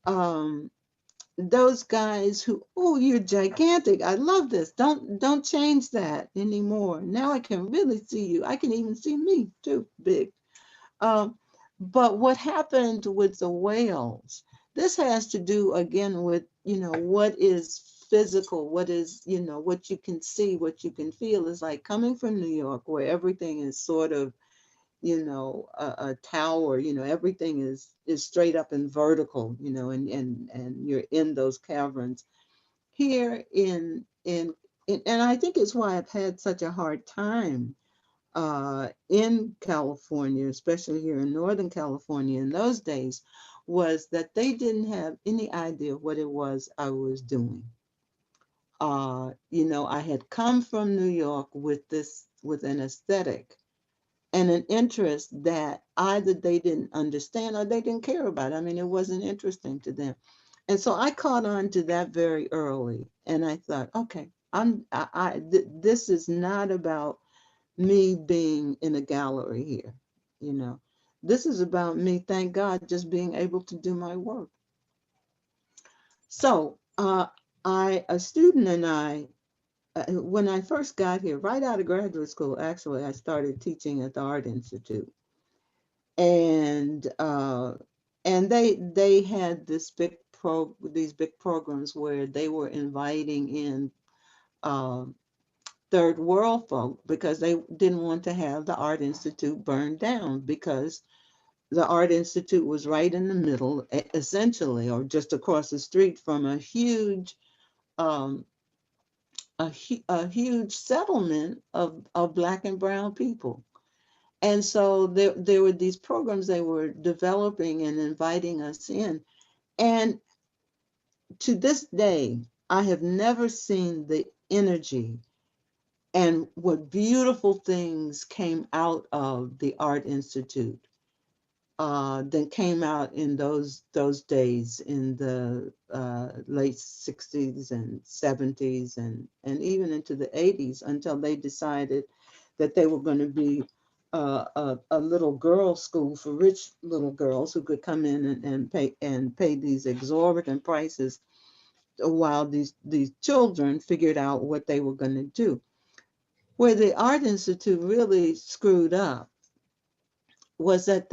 um, those guys who, oh, you're gigantic. I love this. Don't change that anymore. Now I can really see you. I can even see me too, big. Um, but what happened with the whales, this has to do again with, what is physical, what is, what you can see, what you can feel is like coming from New York, where everything is sort of, a tower, everything is straight up and vertical, and you're in those caverns. Here and I think it's why I've had such a hard time in California, especially here in Northern California in those days, was that they didn't have any idea what it was I was doing. I had come from New York with an aesthetic and an interest that either they didn't understand or they didn't care about. I mean, it wasn't interesting to them. And so I caught on to that very early. And I thought, okay, this is not about me being in a gallery here, you know. This is about me, thank God, just being able to do my work. So a student and I, when I first got here, right out of graduate school, actually, I started teaching at the Art Institute, and they had these big programs where they were inviting in third world folk because they didn't want to have the Art Institute burned down, because the Art Institute was right in the middle, essentially, or just across the street from um, a huge settlement of Black and brown people. And so there were these programs they were developing and inviting us in. And to this day, I have never seen the energy and what beautiful things came out of the Art Institute that came out in those days in the late 60s and 70s and even into the 80s, until they decided that they were going to be a little girl school for rich little girls who could come in and pay these exorbitant prices while these children figured out what they were going to do. Where the Art Institute really screwed up was that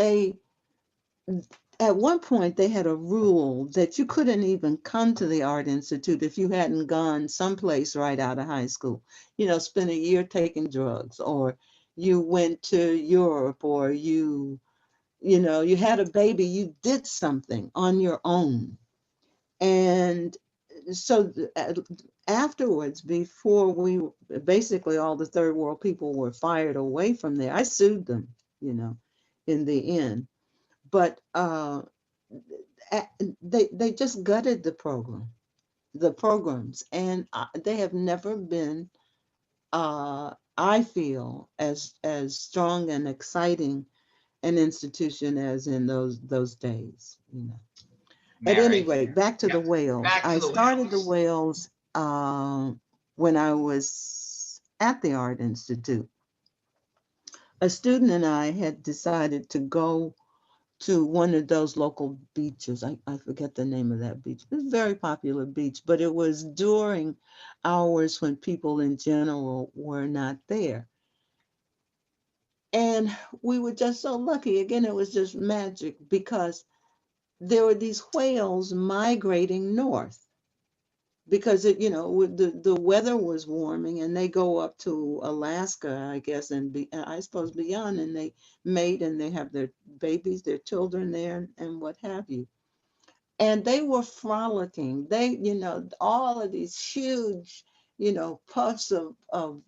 at one point they had a rule that you couldn't even come to the Art Institute if you hadn't gone someplace right out of high school, spent a year taking drugs, or you went to Europe, or you had a baby, you did something on your own. And so afterwards, before basically all the third world people were fired away from there, I sued them, in the end. But they just gutted the programs, and they have never been, I feel, as strong and exciting an institution as in those days. At any Mary. rate, back to Yeah, the whales. back to I the started the whales. whales when I was at the Art Institute. A student and I had decided to go to one of those local beaches. I forget the name of that beach. It's a very popular beach, but it was during hours when people in general were not there. And we were just so lucky. Again, it was just magic, because there were these whales migrating north, because the weather was warming, and they go up to Alaska, I guess, and I suppose beyond, and they mate and they have their babies, their children there, and what have you. And they were frolicking. They, all of these huge, puffs of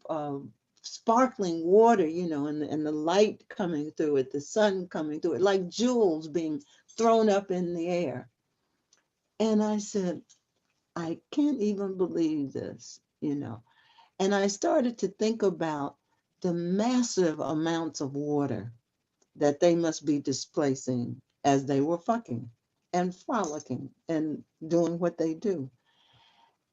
sparkling water, and the light coming through it, the sun coming through it, like jewels being thrown up in the air. And I said, I can't even believe this, And I started to think about the massive amounts of water that they must be displacing as they were fucking and frolicking and doing what they do.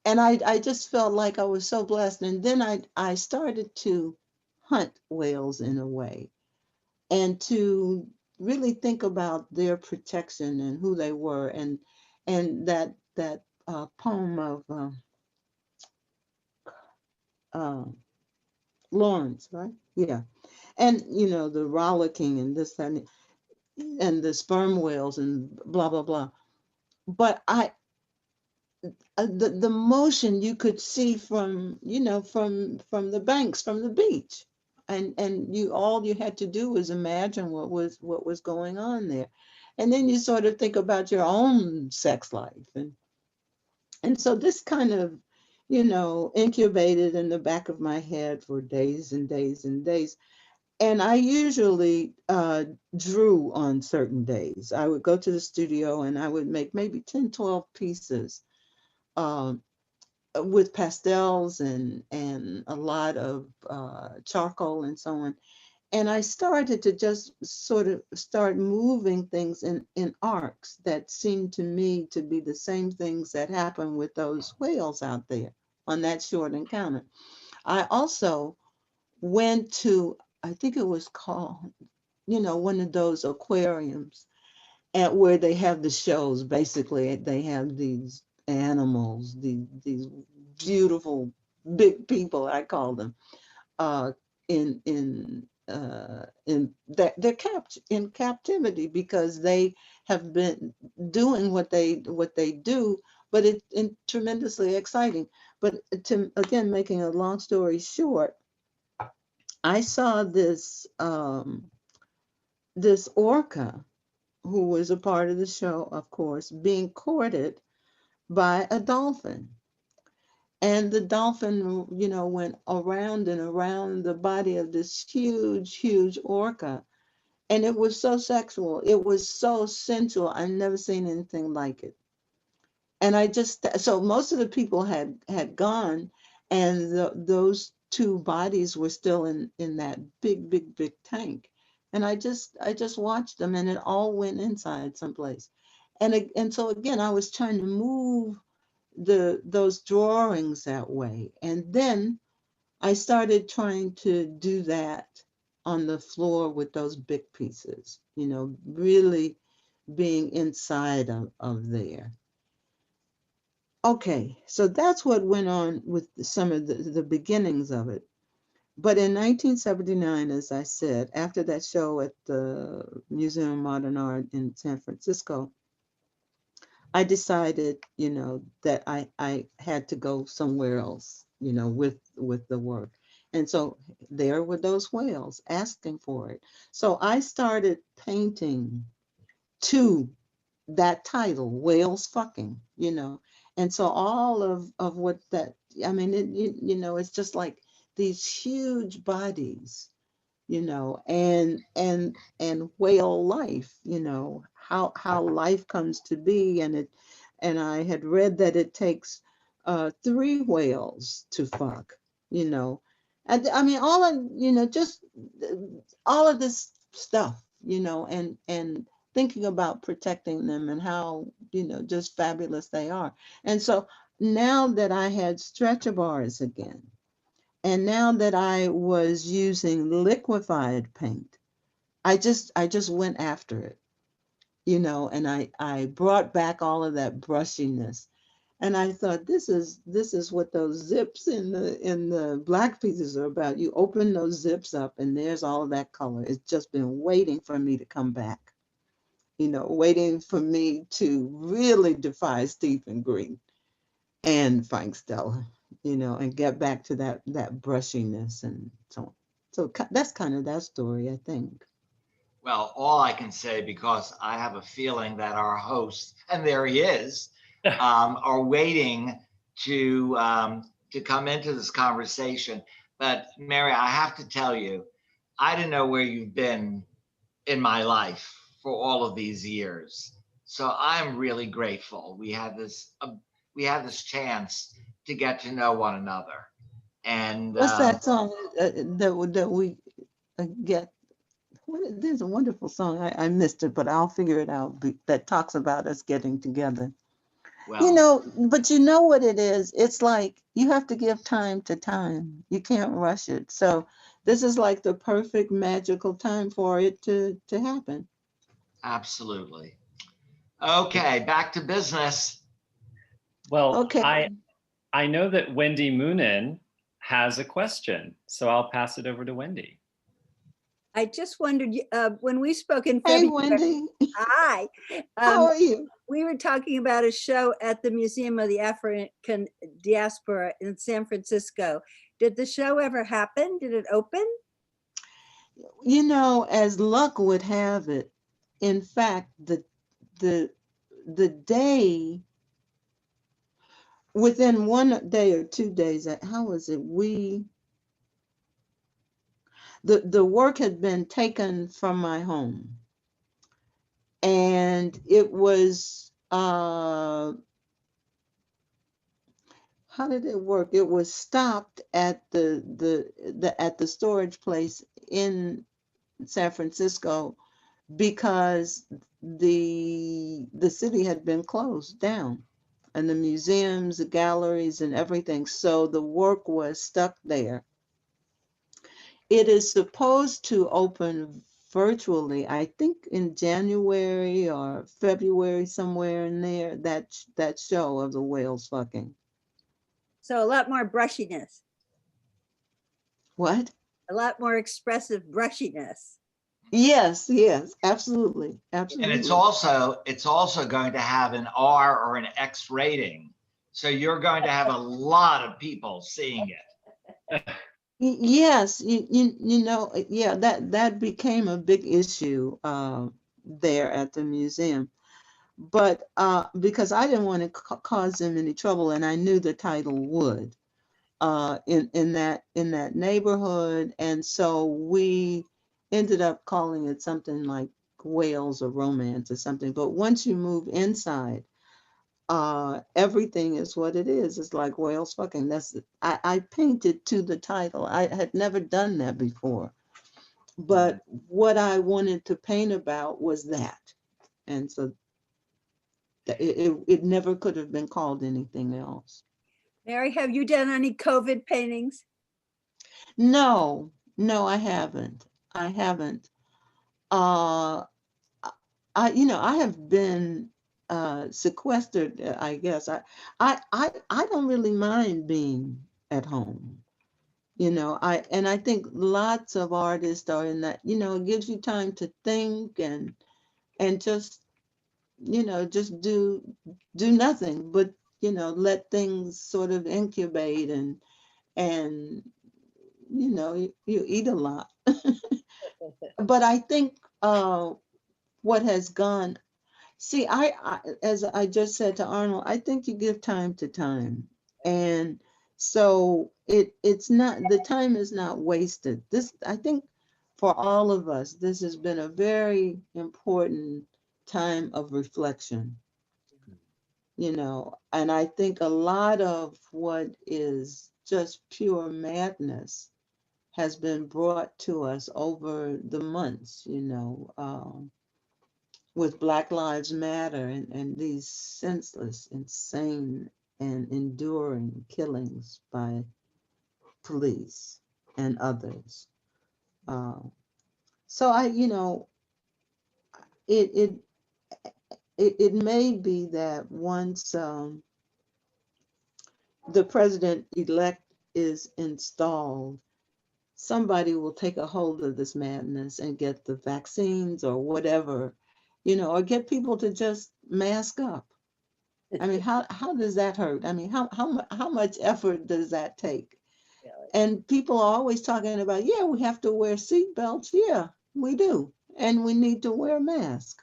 And I just felt like I was so blessed. And then I started to hunt whales in a way, and to really think about their protection and who they were, and that poem of uh, Lawrence, right? Yeah. And the rollicking and this and the sperm whales and blah blah blah. But the motion you could see from from the banks, from the beach. and you, all you had to do was imagine what was going on there. And then you sort of think about your own sex life. And so this kind of, incubated in the back of my head for days and days and days. And I usually drew on certain days. I would go to the studio and I would make maybe 10, 12 pieces um, with pastels and a lot of charcoal and so on. And I started to just sort of start moving things in arcs that seemed to me to be the same things that happened with those whales out there on that short encounter. I also went to, I think it was called, one of those aquariums at where they have the shows. Basically, they have these animals, these beautiful big people, I call them, uh, in that they're in captivity because they have been doing what they do, but it's tremendously exciting. But to again, making a long story short, I saw this orca who was a part of the show, of course, being courted by a dolphin. And the dolphin, went around and around the body of this huge, huge orca. And it was so sexual. It was so sensual. I've never seen anything like it. And so most of the people had gone, and those two bodies were still in that big, big, big tank. And I just watched them, and it all went inside someplace. And so again, I was trying to move those drawings that way. And then I started trying to do that on the floor with those big pieces, really being inside of there. Okay, so that's what went on with some of the beginnings of it. But in 1979, as I said, after that show at the Museum of Modern Art in San Francisco, I decided, that I had to go somewhere else, with the work. And so there were those whales asking for it. So I started painting to that title, Whales Fucking, And so all of what that, I mean, it's just like these huge bodies, and whale life, how life comes to be. And I had read that it takes 3 whales to fuck, and I mean all of, just all of this stuff, and thinking about protecting them and how, just fabulous they are. And so now that I had stretcher bars again, and now that I was using liquefied paint, I just went after it, and I brought back all of that brushiness. And I thought, this is what those zips in the black pieces are about. You open those zips up and there's all of that color. It's just been waiting for me to come back, waiting for me to really defy Stephen Green and Frank Stella, and get back to that brushiness and so on. So that's kind of that story, I think. Well, all I can say, because I have a feeling that our host, and there he is, are waiting to come into this conversation. But Mary, I have to tell you, I didn't know where you've been in my life for all of these years. So I'm really grateful we had this chance to get to know one another. And What's that song that we get? There's a wonderful song. I missed it, but I'll figure it out. That talks about us getting together. well, But you know what it is? It's like you have to give time to time. You can't rush it. So this is like the perfect magical time for it to happen. absolutely. Okay, back to business. Well, Okay. I know that Wendy Moonen has a question, so I'll pass it over to Wendy. I just wondered, when we spoke in Hey, February, Wendy. hi, How are you? we were talking about a show at the Museum of the African Diaspora in San Francisco. Did the show ever happen? Did it open? You know, as luck would have it, in fact, the the day within 1 day or 2 days, how was it? The work had been taken from my home, and it was how did it work? It was stopped at the storage place in San Francisco because the city had been closed down, and the museums, the galleries, and everything. So the work was stuck there. It is supposed to open virtually, I think in January or February, somewhere in there, that show of the whales fucking. So a lot more brushiness, What? a lot more expressive brushiness. Yes, yes, absolutely, And absolutely. it's also going to have an R or an X rating. So you're going to have a lot of people seeing it. Yes, you know, yeah, that became a big issue there at the museum. But because I didn't want to cause them any trouble, and I knew the title would in that neighborhood, and so we ended up calling it something like Whales or Romance or something. But once you move inside, everything is what it is. It's like whales fucking. I painted to the title. I had never done that before, but what I wanted to paint about was that, and so it never could have been called anything else. Mary, have you done any COVID paintings? No, no, I haven't. I haven't. Uh, you know, I have been sequestered, I guess. I don't really mind being at home. You know, I think lots of artists are in that, you know, it gives you time to think and just, you know, just do nothing but, you know, let things sort of incubate and you know, you eat a lot. But I think what has gone, see, as I just said to Arnold, I think you give time to time. And so it's not, the time is not wasted. This, I think for all of us, this has been a very important time of reflection, you know, and I think a lot of what is just pure madness has been brought to us over the months, you know, with Black Lives Matter and these senseless, insane, and enduring killings by police and others. Uh, so you know, it it it may be that once the president-elect is installed, somebody will take a hold of this madness and get the vaccines or whatever, you know, or get people to just mask up. I mean, how does that hurt? I mean, how much effort does that take? And people are always talking about, yeah, we have to wear seatbelts. Yeah, we do. And we need to wear a mask.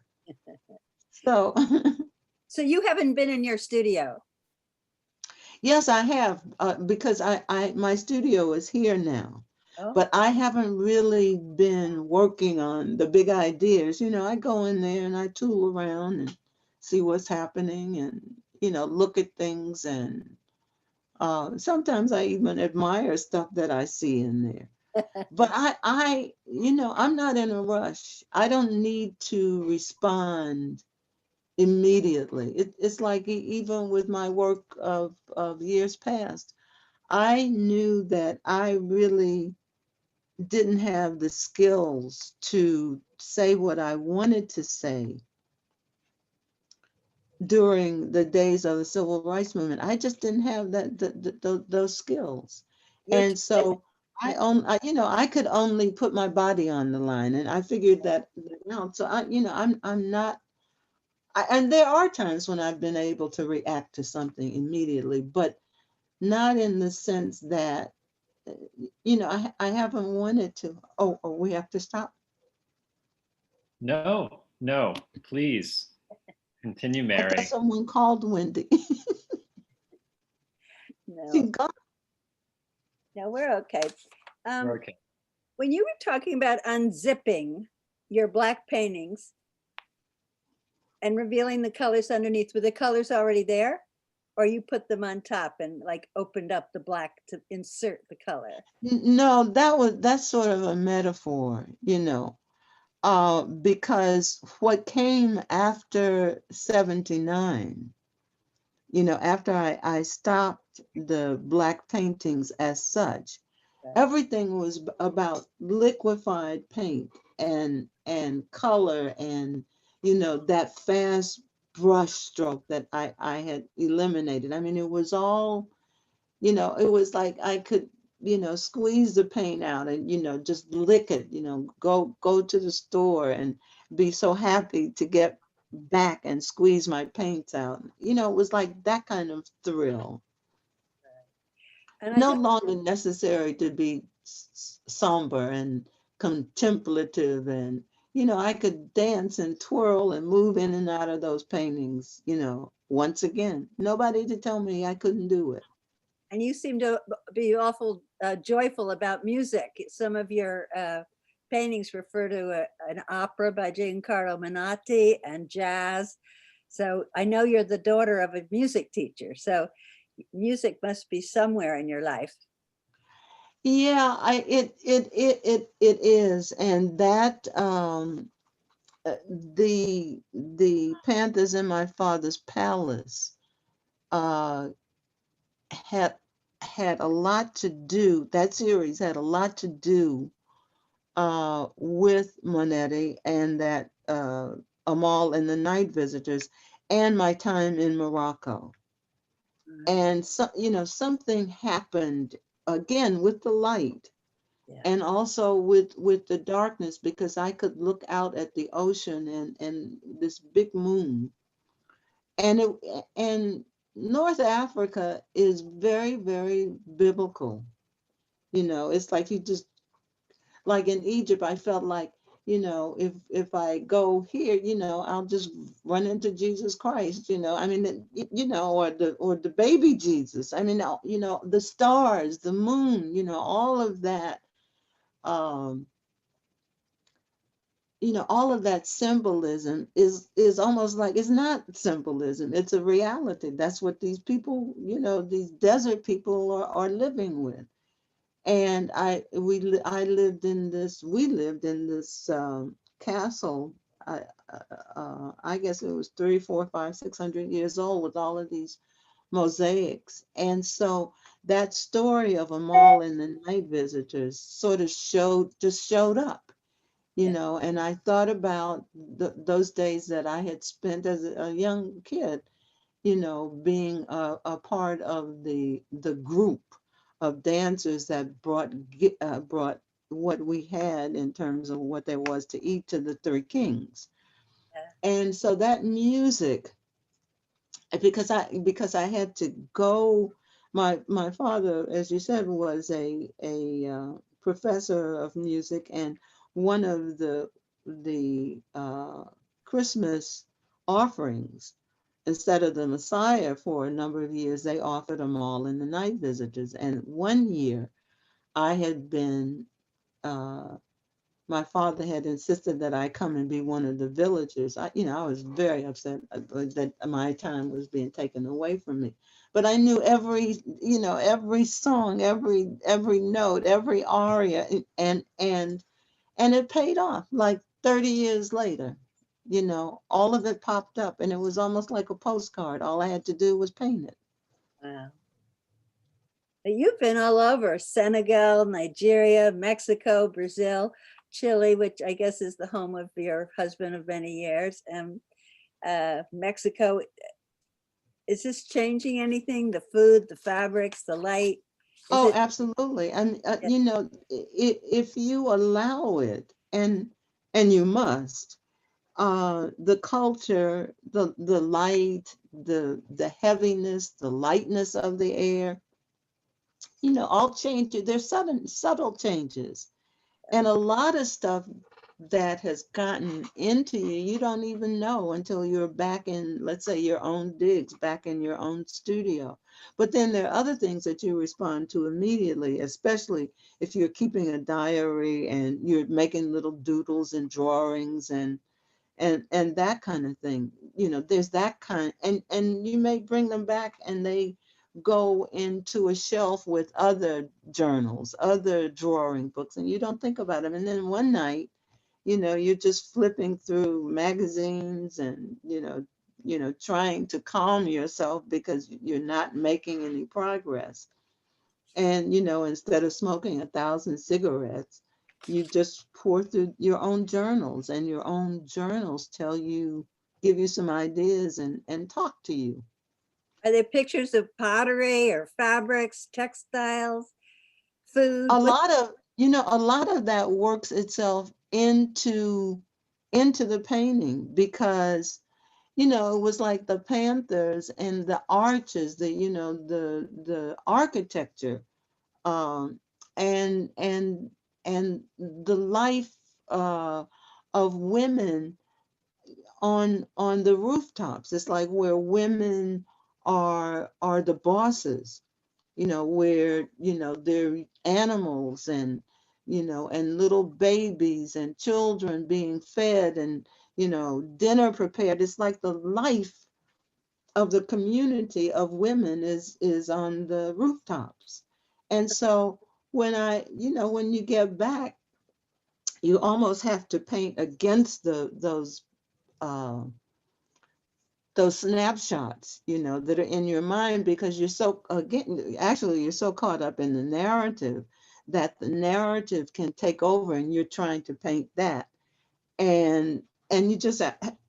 So, So you haven't been in your studio? yes, I have, because my studio is here now. Oh. But I haven't really been working on the big ideas. You know, I go in there and I tool around and see what's happening and, you know, look at things. And sometimes I even admire stuff that I see in there. But you know, I'm not in a rush. I don't need to respond immediately. It's like even with my work of years past, I knew that I really didn't have the skills to say what I wanted to say during the days of the civil rights movement. I just didn't have those skills. You're And so you know, I could only put my body on the line, and I figured that out. So you know, I'm not, and there are times when I've been able to react to something immediately, but not in the sense that I haven't wanted to. Oh, we have to stop. No, no, please continue, I thought Mary. someone called Wendy. She No, gone. no, we're okay. We're okay. When you were talking about unzipping your black paintings and revealing the colors underneath, were the colors already there? Or you put them on top and like opened up the black to insert the color? No, that's sort of a metaphor, because what came after 79, after I stopped the black paintings as such, everything was about liquefied paint and color and, that fast brush stroke that I had eliminated. I mean, it was all, it was like I could, squeeze the paint out and, just lick it, go to the store and be so happy to get back and squeeze my paints out. It was like that kind of thrill. And I No don't, longer necessary to be somber and contemplative and, I could dance and twirl and move in and out of those paintings, once again. Nobody to tell me I couldn't do it. and you seem to be awful joyful about music. Some of your paintings refer to an opera by Giancarlo Menotti and jazz. So I know you're the daughter of a music teacher. So music must be somewhere in your life. Yeah, it is. And that the Panthers in my father's palace uh had had a lot to do, that series had a lot to do with Monetti and that Amal and the Night Visitors and my time in Morocco. And so, something happened again with the light Yeah. and also with the darkness, because I could look out at the ocean and this big moon. And North Africa is very, very biblical. It's like you just, like in Egypt, I felt like, if I go here, I'll just run into Jesus Christ, I mean, or the baby Jesus. I mean, the stars, the moon, all of that, um, all of that symbolism is almost like, it's not symbolism, it's a reality. That's what these people, these desert people are living with. And we lived in this castle. I guess it was 3, 4, 5, 600 years old, with all of these mosaics. And so that story of Amal and the Night Visitors sort of showed up, and I thought about those days that I had spent as a young kid, being a part of the group of dancers that brought what we had in terms of what there was to eat to the three kings. And so that music, because I had to go, my father, as you said, was a professor of music, and one of the Christmas offerings, instead of the Messiah, for a number of years, they offered them all in the Night Visitors. And one year I had been, my father had insisted that I come and be one of the villagers. I was very upset that my time was being taken away from me. But I knew every song, every note, every aria, and it paid off. Like 30 years later, all of it popped up, and it was almost like a postcard. All I had to do was paint it. Wow. You've been all over: Senegal, Nigeria, Mexico, Brazil, Chile, which I guess is the home of your husband of many years, and Mexico. Is this changing anything? The food, the fabrics, the light? Oh, absolutely. And if you allow it, and you must, the culture, the light, the heaviness, the lightness of the air, all changes, there's subtle changes. And a lot of stuff that has gotten into you, you don't even know until you're back in, let's say, your own digs, back in your own studio. But then there are other things that you respond to immediately, especially if you're keeping a diary and you're making little doodles and drawings and that kind of thing. There's that kind, and you may bring them back and they go into a shelf with other journals, other drawing books, and you don't think about them. And then one night, you're just flipping through magazines and, trying to calm yourself because you're not making any progress. And, instead of smoking 1,000 cigarettes, you just pour through your own journals, and your own journals give you some ideas and talk to you. Are there pictures of pottery or fabrics, textiles, food? A lot of that works itself into the painting because, it was like the Panthers and the arches, the architecture, um, and the life of women on the rooftops. It's like where women are the bosses, where they're animals and and little babies and children being fed and dinner prepared. It's like the life of the community of women is on the rooftops. And so when you get back, you almost have to paint against uh, those snapshots, that are in your mind, because you're so caught up in the narrative that the narrative can take over and you're trying to paint that. And you just,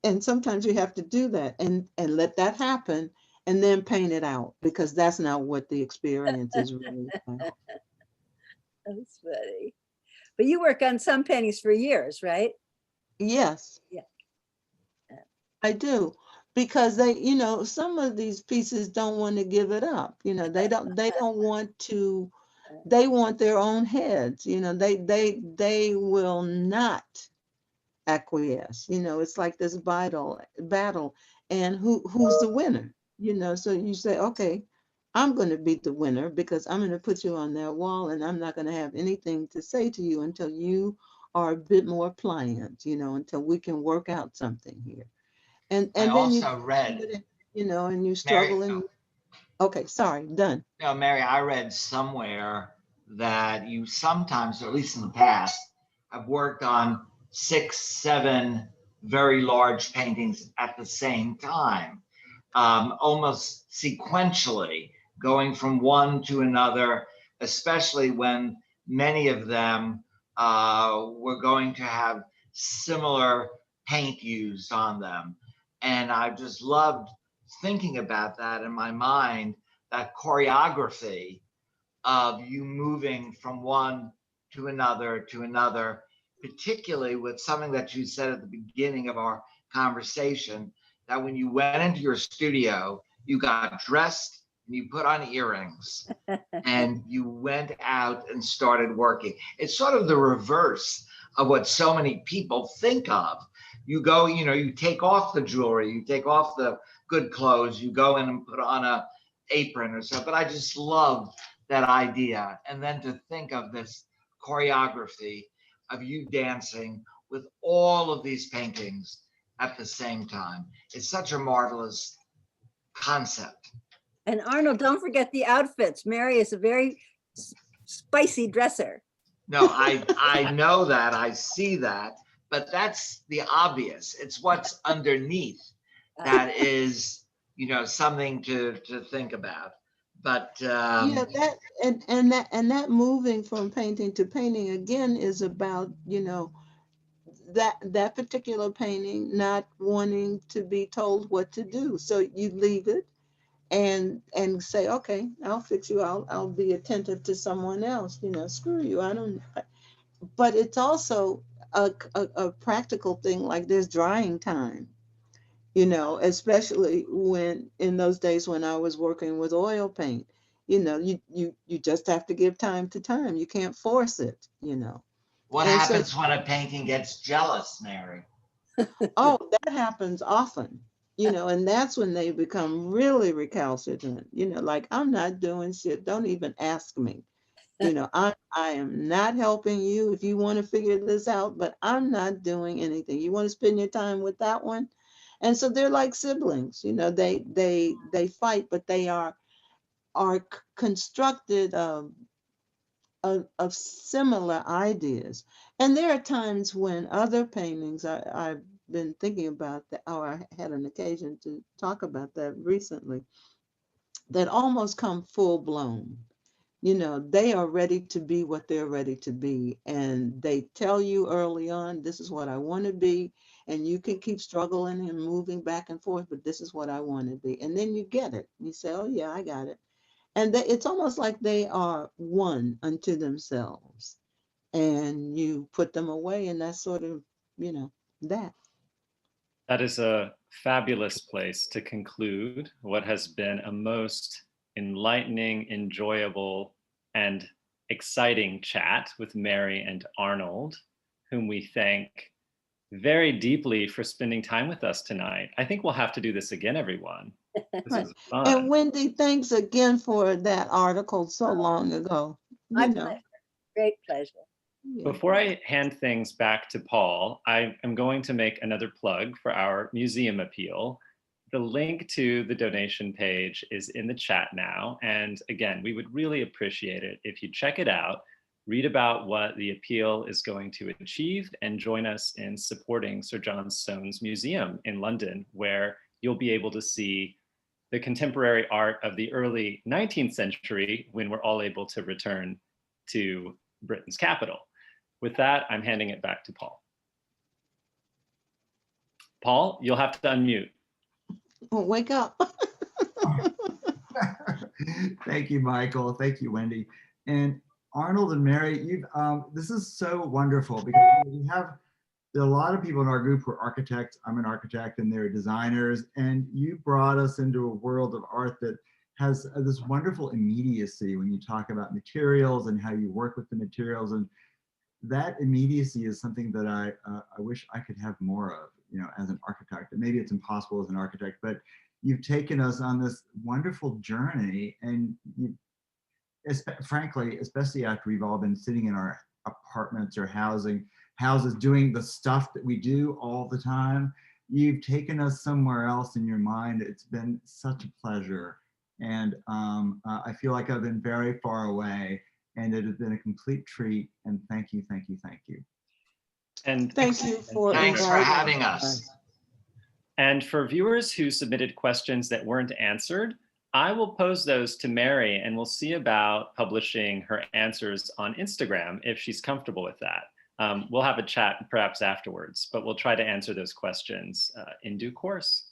and sometimes you have to do that and let that happen and then paint it out, because that's not what the experience is really about. That's funny. But you work on some paintings for years, right? Yes. Yeah. I do, because some of these pieces don't want to give it up. They don't want to, they want their own heads. They will not acquiesce. It's like this battle, and who's the winner? So you say, okay, I'm going to be the winner because I'm going to put you on that wall, and I'm not going to have anything to say to you until you are a bit more pliant. Until we can work out something here. And I then you also read, and you Mary, struggle and okay, sorry, done. no, Mary, I read somewhere that you sometimes, or at least in the past, have worked on 6, 7 very large paintings at the same time, almost sequentially, going from one to another, especially when many of them were going to have similar paint used on them. And I just loved thinking about that in my mind, that choreography of you moving from one to another, particularly with something that you said at the beginning of our conversation, that when you went into your studio, you got dressed and you put on earrings and you went out and started working. It's sort of the reverse of what so many people think of. You go, you take off the jewelry, you take off the good clothes, you go in and put on a apron or so. But I just love that idea. And then to think of this choreography of you dancing with all of these paintings at the same time. It's such a marvelous concept. And Arnold, don't forget the outfits. Mary is a very spicy dresser. No, I know that, I see that, but that's the obvious. It's what's underneath that is, something to think about. But Yeah, that and that moving from painting to painting again is about, that particular painting not wanting to be told what to do. So you leave it and say, okay, I'll fix you. I'll be attentive to someone else. Screw you. I don't. But it's also a practical thing. Like there's drying time. Especially when in those days when I was working with oil paint. you just have to give time to time. You can't force it, What And so- happens when a painting gets jealous, Mary? Oh, that happens often, and that's when they become really recalcitrant, like, I'm not doing shit. Don't even ask me. I am not helping you if you want to figure this out, but I'm not doing anything. You want to spend your time with that one? And so they're like siblings, they fight, but they are constructed of similar ideas. And there are times when other paintings, I've been thinking about that, or I had an occasion to talk about that recently, that almost come full blown. They are ready to be what they're ready to be. And they tell you early on, this is what I want to be. And you can keep struggling and moving back and forth, but this is what I want to be. And then you get it. You say, oh yeah, I got it. And it's almost like they are one unto themselves. And you put them away, and that's sort of, that. That is a fabulous place to conclude what has been a most enlightening, enjoyable, and exciting chat with Mary and Arnold, whom we thank very deeply for spending time with us tonight. I think we'll have to do this again, everyone. This Right. was fun. And Wendy, thanks again for that article so long ago. My pleasure. Great pleasure. Yeah. Before I hand things back to Paul, I am going to make another plug for our museum appeal. The link to the donation page is in the chat now. And again, we would really appreciate it if you check it out, read about what the appeal is going to achieve, and join us in supporting Sir John Soane's museum in London, where you'll be able to see the contemporary art of the early 19th century when we're all able to return to Britain's capital. With that, I'm handing it back to Paul. Paul, you'll have to unmute. Oh, wake up. Thank you, Michael. Thank you, Wendy. And Arnold and Mary, this is so wonderful because there are a lot of people in our group who are architects. I'm an architect and they're designers. And you brought us into a world of art that has this wonderful immediacy when you talk about materials and how you work with the materials. And that immediacy is something that I wish I could have more of, as an architect. And maybe it's impossible as an architect, but you've taken us on this wonderful journey. And frankly, especially after we've all been sitting in our apartments or houses doing the stuff that we do all the time, you've taken us somewhere else in your mind. It's been such a pleasure. And I feel like I've been very far away, and it has been a complete treat. And thank you, thank you, thank you. And Thank you for Thanks for inviting having us. And for viewers who submitted questions that weren't answered, I will pose those to Mary, and we'll see about publishing her answers on Instagram if she's comfortable with that. We'll have a chat perhaps afterwards, but we'll try to answer those questions in due course.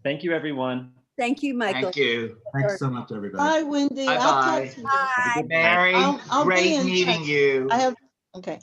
Thank you, everyone. Thank you, Michael. Thank you. Thanks so much, everybody. Bye, Wendy. I'll Bye-bye. text you. Bye. Mary, I'll be great in meeting touch. you. Okay.